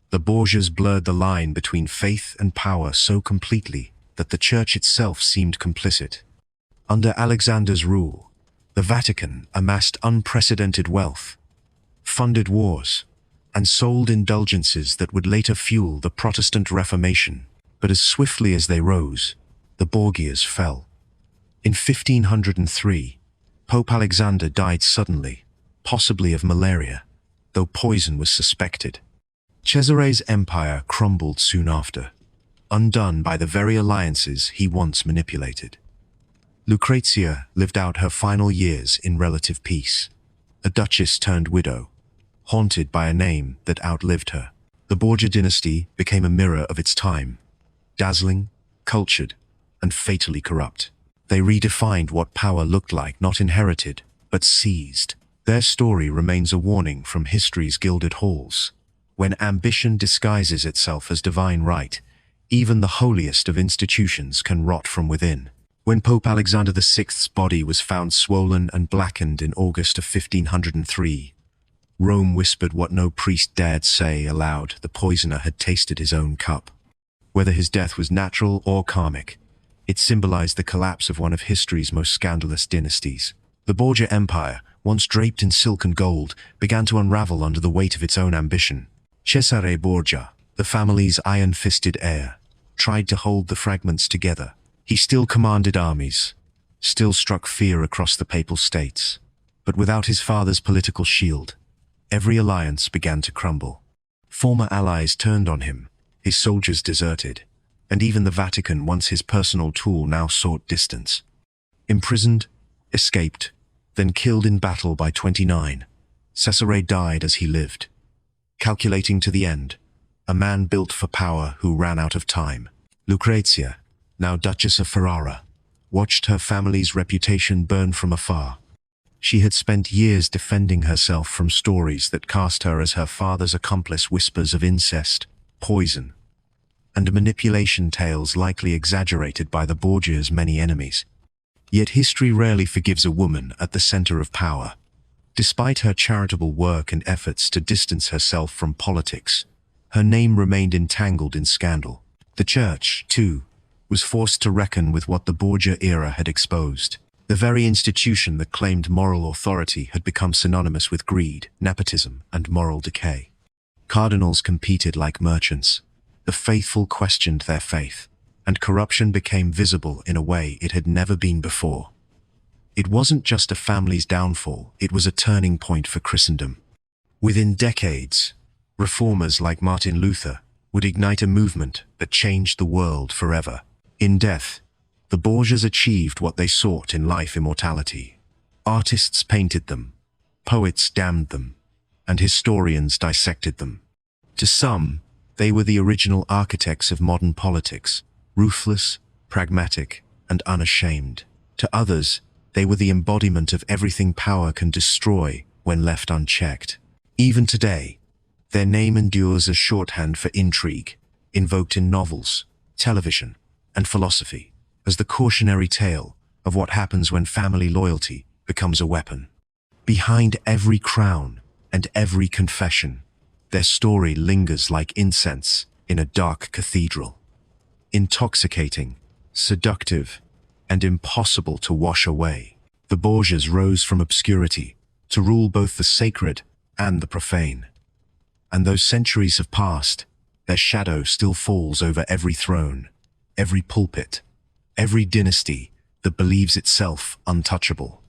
The Borgias blurred the line between faith and power so completely that the church itself seemed complicit. Under Alexander's rule, the Vatican amassed unprecedented wealth, funded wars, and sold indulgences that would later fuel the Protestant Reformation. But as swiftly as they rose, the Borgias fell. In 1503, Pope Alexander died suddenly, possibly of malaria, though poison was suspected. Cesare's empire crumbled soon after, undone by the very alliances he once manipulated. Lucrezia lived out her final years in relative peace, a duchess turned widow, haunted by a name that outlived her. The Borgia dynasty became a mirror of its time, dazzling, cultured, and fatally corrupt. They redefined what power looked like, not inherited, but seized. Their story remains a warning from history's gilded halls. When ambition disguises itself as divine right, even the holiest of institutions can rot from within. When Pope Alexander VI's body was found swollen and blackened in August of 1503, Rome whispered what no priest dared say aloud: the poisoner had tasted his own cup. Whether his death was natural or karmic, it symbolized the collapse of one of history's most scandalous dynasties. The Borgia Empire, once draped in silk and gold, began to unravel under the weight of its own ambition. Cesare Borgia, the family's iron-fisted heir, tried to hold the fragments together. He still commanded armies, still struck fear across the papal states. But without his father's political shield, every alliance began to crumble. Former allies turned on him, his soldiers deserted, and even the Vatican, once his personal tool, now sought distance. Imprisoned, escaped, then killed in battle by 29, Cesare died as he lived, calculating to the end, a man built for power who ran out of time. Lucrezia, now Duchess of Ferrara, watched her family's reputation burn from afar. She had spent years defending herself from stories that cast her as her father's accomplice, whispers of incest, poison, and manipulation, tales likely exaggerated by the Borgias' many enemies. Yet history rarely forgives a woman at the center of power. Despite her charitable work and efforts to distance herself from politics, her name remained entangled in scandal. The church, too, was forced to reckon with what the Borgia era had exposed. The very institution that claimed moral authority had become synonymous with greed, nepotism, and moral decay. Cardinals competed like merchants. The faithful questioned their faith, and corruption became visible in a way it had never been before. It wasn't just a family's downfall, it was a turning point for Christendom. Within decades, reformers like Martin Luther would ignite a movement that changed the world forever. In death, the Borgias achieved what they sought in life: immortality. Artists painted them, poets damned them, and historians dissected them. To some, they were the original architects of modern politics, ruthless, pragmatic, and unashamed. To others, they were the embodiment of everything power can destroy when left unchecked. Even today, their name endures as shorthand for intrigue, invoked in novels, television, and philosophy, as the cautionary tale of what happens when family loyalty becomes a weapon. Behind every crown and every confession, their story lingers like incense in a dark cathedral. Intoxicating, seductive, and impossible to wash away, the Borgias rose from obscurity to rule both the sacred and the profane. And though centuries have passed, their shadow still falls over every throne, every pulpit, every dynasty that believes itself untouchable.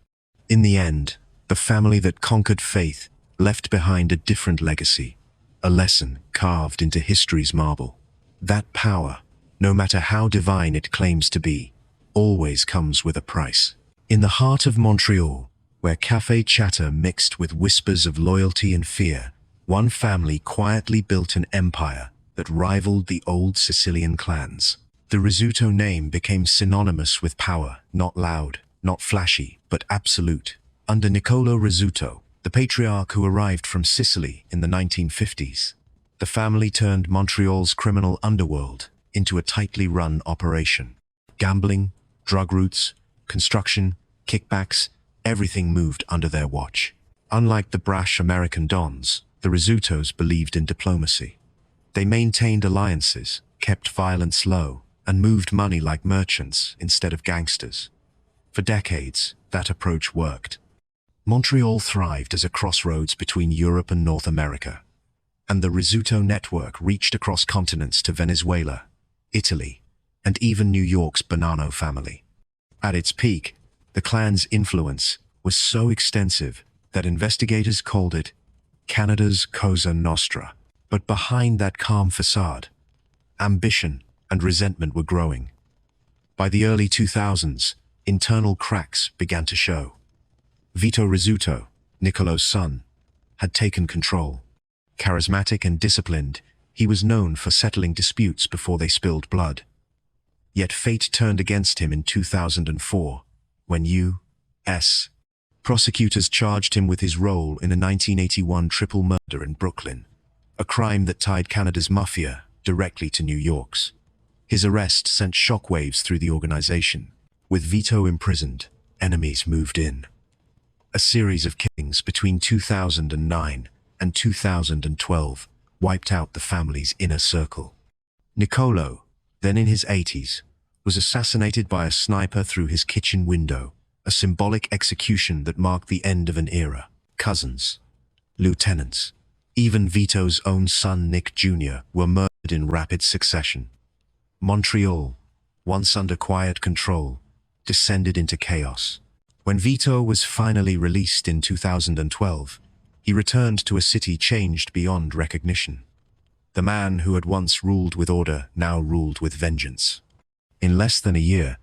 In the end, the family that conquered faith left behind a different legacy, a lesson carved into history's marble. That power, no matter how divine it claims to be, always comes with a price. In the heart of Montreal, where café chatter mixed with whispers of loyalty and fear, one family quietly built an empire that rivaled the old Sicilian clans. The Rizzuto name became synonymous with power, not loud, not flashy, but absolute. Under Niccolo Rizzuto, the patriarch who arrived from Sicily in the 1950s, the family turned Montreal's criminal underworld into a tightly run operation. Gambling, drug routes, construction, kickbacks, everything moved under their watch. Unlike the brash American dons, the Rizzutos believed in diplomacy. They maintained alliances, kept violence low, and moved money like merchants instead of gangsters. For decades, that approach worked. Montreal thrived as a crossroads between Europe and North America, and the Rizzuto network reached across continents to Venezuela, Italy, and even New York's Bonanno family. At its peak, the clan's influence was so extensive that investigators called it Canada's Cosa Nostra. But behind that calm facade, ambition and resentment were growing. By the early 2000s, internal cracks began to show. Vito Rizzuto, Niccolo's son, had taken control. Charismatic and disciplined, he was known for settling disputes before they spilled blood. Yet fate turned against him in 2004, when U.S. prosecutors charged him with his role in a 1981 triple murder in Brooklyn, a crime that tied Canada's mafia directly to New York's. His arrest sent shockwaves through the organization. With Vito imprisoned, enemies moved in. A series of killings between 2009 and 2012 wiped out the family's inner circle. Niccolo, then in his 80s, was assassinated by a sniper through his kitchen window, a symbolic execution that marked the end of an era. Cousins, lieutenants, even Vito's own son Nick Jr. were murdered in rapid succession. Montreal, once under quiet control, descended into chaos. When Vito was finally released in 2012, he returned to a city changed beyond recognition. The man who had once ruled with order now ruled with vengeance. In less than a year,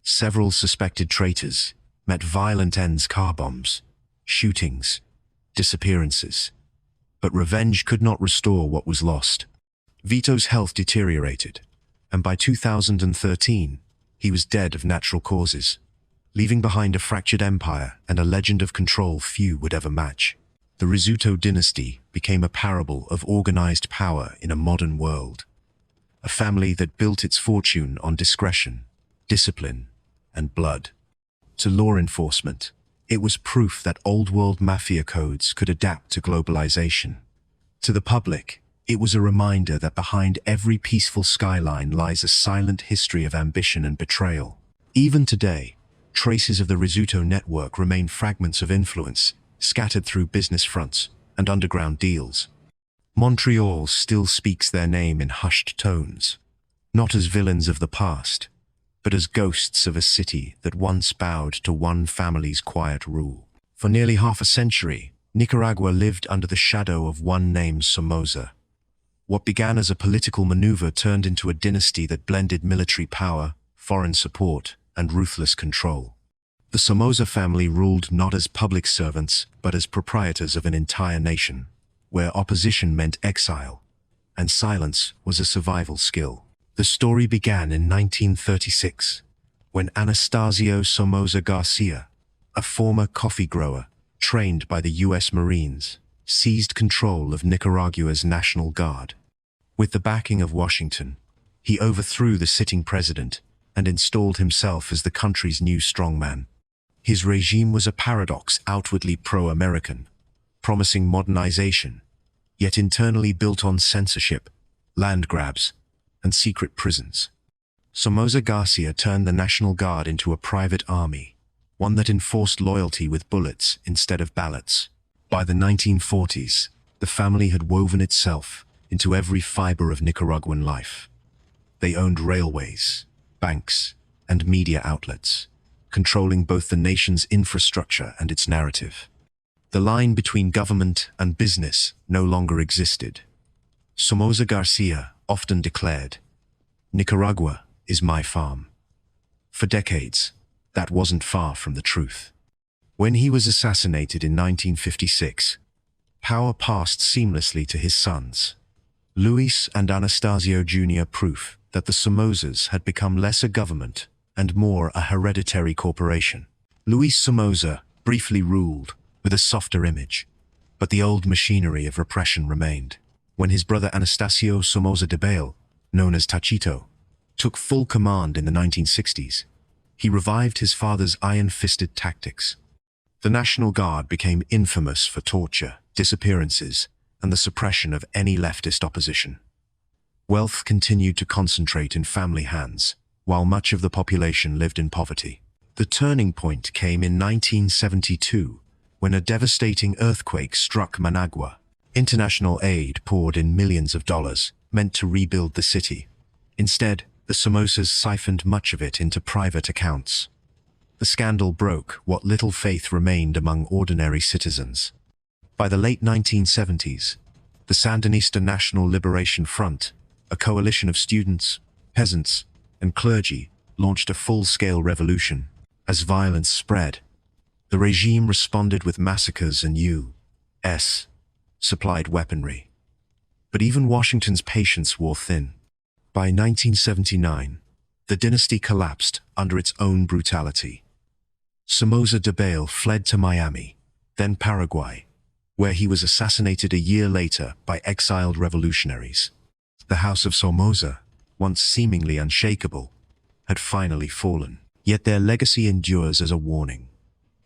several suspected traitors met violent ends: car bombs, shootings, disappearances. But revenge could not restore what was lost. Vito's health deteriorated, and by 2013, he was dead of natural causes, leaving behind a fractured empire and a legend of control few would ever match. The Rizzuto dynasty became a parable of organized power in a modern world, a family that built its fortune on discretion, discipline, and blood. To law enforcement, it was proof that old-world mafia codes could adapt to globalization. To the public, it was a reminder that behind every peaceful skyline lies a silent history of ambition and betrayal. Even today, traces of the Rizzuto network remain fragments of influence, scattered through business fronts and underground deals. Montreal still speaks their name in hushed tones, not as villains of the past, but as ghosts of a city that once bowed to one family's quiet rule. For nearly half a century, Nicaragua lived under the shadow of one named Somoza. What began as a political maneuver turned into a dynasty that blended military power, foreign support, and ruthless control. The Somoza family ruled not as public servants, but as proprietors of an entire nation, where opposition meant exile, and silence was a survival skill. The story began in 1936, when Anastasio Somoza Garcia, a former coffee grower trained by the U.S. Marines, seized control of Nicaragua's National Guard. With the backing of Washington, he overthrew the sitting president and installed himself as the country's new strongman. His regime was a paradox, outwardly pro-American, promising modernization, yet internally built on censorship, land grabs, and secret prisons. Somoza Garcia turned the National Guard into a private army, one that enforced loyalty with bullets instead of ballots. By the 1940s, the family had woven itself into every fiber of Nicaraguan life. They owned railways, banks, and media outlets, controlling both the nation's infrastructure and its narrative. The line between government and business no longer existed. Somoza Garcia often declared, "Nicaragua is my farm." For decades, that wasn't far from the truth. When he was assassinated in 1956, power passed seamlessly to his sons, Luis and Anastasio Jr., proof that the Somozas had become less a government and more a hereditary corporation. Luis Somoza briefly ruled with a softer image, but the old machinery of repression remained. When his brother Anastasio Somoza Debayle, known as Tachito, took full command in the 1960s, he revived his father's iron-fisted tactics. The National Guard became infamous for torture, disappearances, and the suppression of any leftist opposition. Wealth continued to concentrate in family hands, while much of the population lived in poverty. The turning point came in 1972, when a devastating earthquake struck Managua. International aid poured in millions of dollars, meant to rebuild the city. Instead, the Somozas siphoned much of it into private accounts. The scandal broke what little faith remained among ordinary citizens. By the late 1970s, the Sandinista National Liberation Front, a coalition of students, peasants, and clergy, launched a full-scale revolution. As violence spread, the regime responded with massacres and U.S. supplied weaponry. But even Washington's patience wore thin. By 1979, the dynasty collapsed under its own brutality. Somoza Debayle fled to Miami, then Paraguay, where he was assassinated a year later by exiled revolutionaries. The House of Somoza, once seemingly unshakable, had finally fallen. Yet their legacy endures as a warning.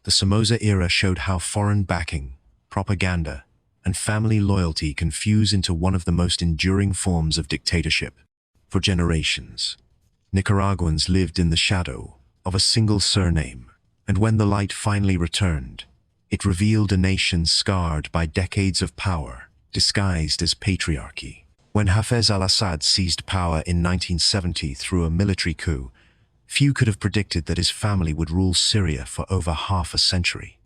The Somoza era showed how foreign backing, propaganda, and family loyalty can fuse into one of the most enduring forms of dictatorship. For generations, Nicaraguans lived in the shadow of a single surname, and when the light finally returned, it revealed a nation scarred by decades of power, disguised as patriarchy. When Hafez al-Assad seized power in 1970 through a military coup, few could have predicted that his family would rule Syria for over half a century.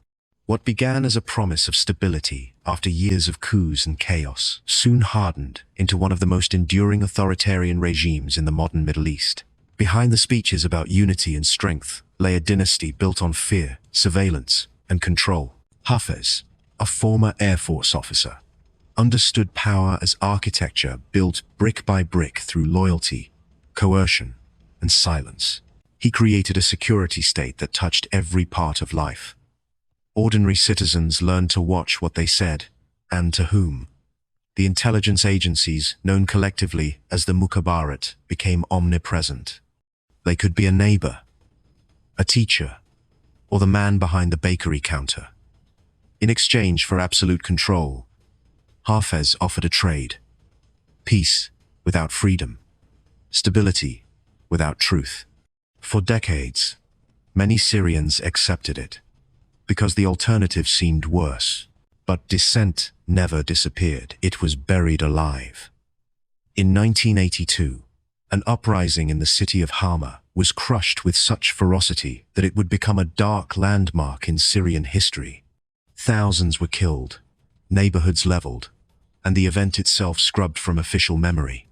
What began as a promise of stability after years of coups and chaos soon hardened into one of the most enduring authoritarian regimes in the modern Middle East. Behind the speeches about unity and strength lay a dynasty built on fear, surveillance, and control. Hafez, a former Air Force officer, understood power as architecture built brick by brick through loyalty, coercion, and silence. He created a security state that touched every part of life. Ordinary citizens learned to watch what they said, and to whom. The intelligence agencies, known collectively as the Mukhabarat, became omnipresent. They could be a neighbor, a teacher, or the man behind the bakery counter. In exchange for absolute control, Hafez offered a trade: peace without freedom, stability without truth. For decades, many Syrians accepted it, because the alternative seemed worse. But dissent never disappeared. It was buried alive. In 1982, an uprising in the city of Hama was crushed with such ferocity that it would become a dark landmark in Syrian history. Thousands were killed, neighborhoods leveled, and the event itself scrubbed from official memory.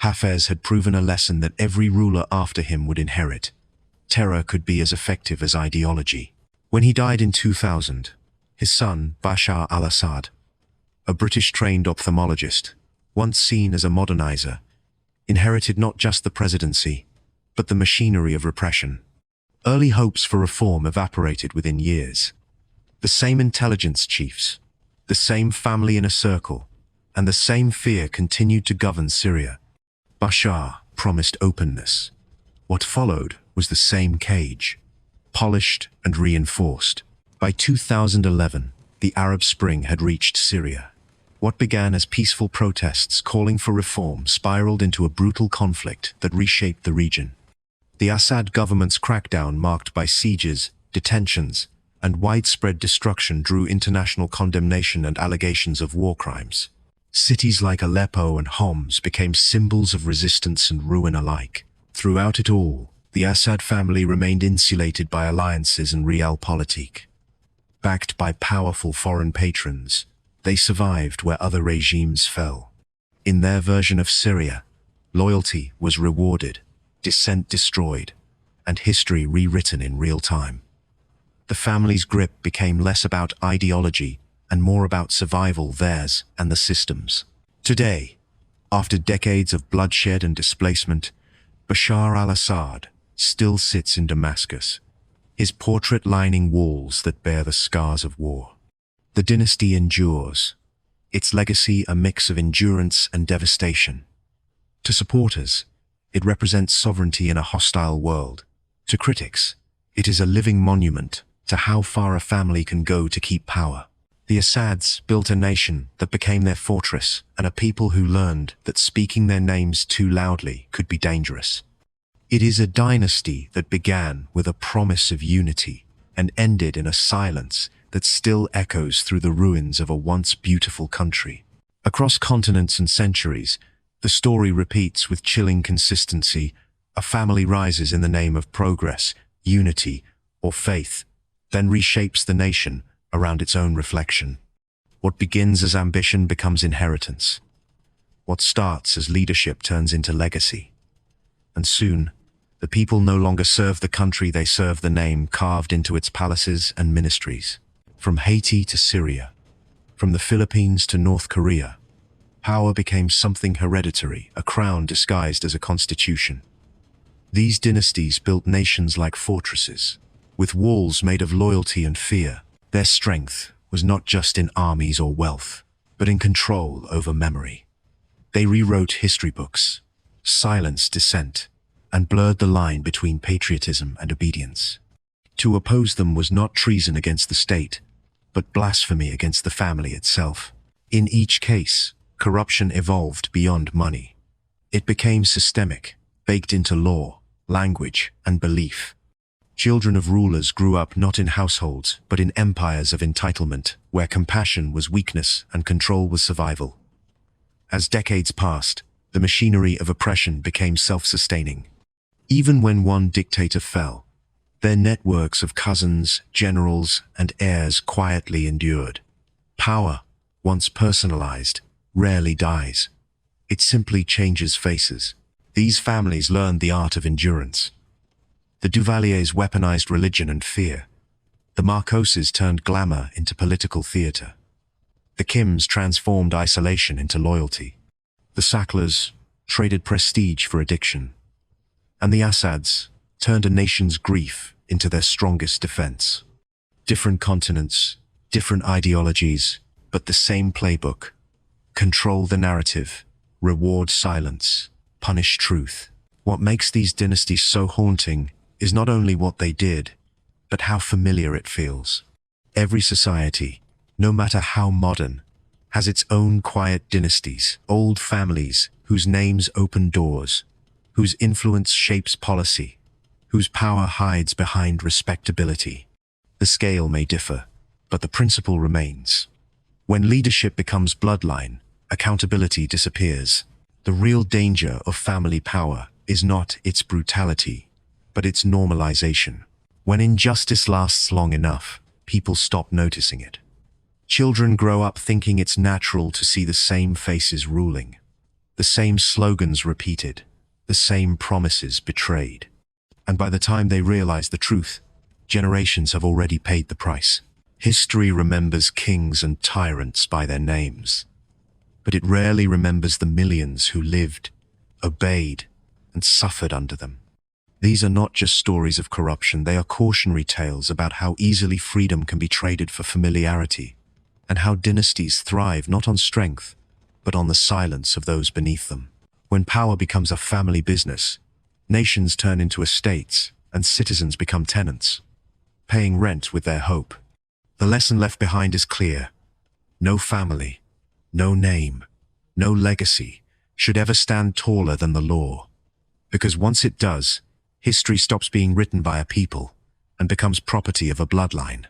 Hafez had proven a lesson that every ruler after him would inherit. Terror could be as effective as ideology. When he died in 2000, his son, Bashar al-Assad, a British-trained ophthalmologist, once seen as a modernizer, inherited not just the presidency, but the machinery of repression. Early hopes for reform evaporated within years. The same intelligence chiefs, the same family in a circle, and the same fear continued to govern Syria. Bashar promised openness. What followed was the same cage, polished and reinforced. By 2011, the Arab Spring had reached Syria. What began as peaceful protests calling for reform spiraled into a brutal conflict that reshaped the region. The Assad government's crackdown, marked by sieges, detentions, and widespread destruction, drew international condemnation and allegations of war crimes. Cities like Aleppo and Homs became symbols of resistance and ruin alike. Throughout it all, the Assad family remained insulated by alliances and realpolitik. Backed by powerful foreign patrons, they survived where other regimes fell. In their version of Syria, loyalty was rewarded, dissent destroyed, and history rewritten in real time. The family's grip became less about ideology and more about survival, theirs and the system's. Today, after decades of bloodshed and displacement, Bashar al-Assad still sits in Damascus, his portrait lining walls that bear the scars of war. The dynasty endures, its legacy a mix of endurance and devastation. To supporters, it represents sovereignty in a hostile world. To critics, it is a living monument to how far a family can go to keep power. The Assads built a nation that became their fortress, and a people who learned that speaking their names too loudly could be dangerous. It is a dynasty that began with a promise of unity and ended in a silence that still echoes through the ruins of a once beautiful country. Across continents and centuries, the story repeats with chilling consistency. A family rises in the name of progress, unity, or faith, then reshapes the nation around its own reflection. What begins as ambition becomes inheritance. What starts as leadership turns into legacy. And soon, the people no longer serve the country, they serve the name carved into its palaces and ministries. From Haiti to Syria, from the Philippines to North Korea, power became something hereditary, a crown disguised as a constitution. These dynasties built nations like fortresses, with walls made of loyalty and fear. Their strength was not just in armies or wealth, but in control over memory. They rewrote history books, silenced dissent, and blurred the line between patriotism and obedience. To oppose them was not treason against the state, but blasphemy against the family itself. In each case, corruption evolved beyond money. It became systemic, baked into law, language, and belief. Children of rulers grew up not in households, but in empires of entitlement, where compassion was weakness and control was survival. As decades passed, the machinery of oppression became self-sustaining. Even when one dictator fell, their networks of cousins, generals, and heirs quietly endured. Power, once personalized, rarely dies. It simply changes faces. These families learned the art of endurance. The Duvaliers weaponized religion and fear. The Marcoses turned glamour into political theater. The Kims transformed isolation into loyalty. The Sacklers traded prestige for addiction. And the Assads turned a nation's grief into their strongest defense. Different continents, different ideologies, but the same playbook. Control the narrative, reward silence, punish truth. What makes these dynasties so haunting is not only what they did, but how familiar it feels. Every society, no matter how modern, has its own quiet dynasties, old families whose names open doors, whose influence shapes policy, whose power hides behind respectability. The scale may differ, but the principle remains. When leadership becomes bloodline, accountability disappears. The real danger of family power is not its brutality, but its normalization. When injustice lasts long enough, people stop noticing it. Children grow up thinking it's natural to see the same faces ruling, the same slogans repeated, the same promises betrayed. And by the time they realize the truth, generations have already paid the price. History remembers kings and tyrants by their names, but it rarely remembers the millions who lived, obeyed, and suffered under them. These are not just stories of corruption, they are cautionary tales about how easily freedom can be traded for familiarity, and how dynasties thrive not on strength, but on the silence of those beneath them. When power becomes a family business, nations turn into estates, and citizens become tenants, paying rent with their hope. The lesson left behind is clear. No family, no name, no legacy should ever stand taller than the law. Because once it does, history stops being written by a people and becomes property of a bloodline.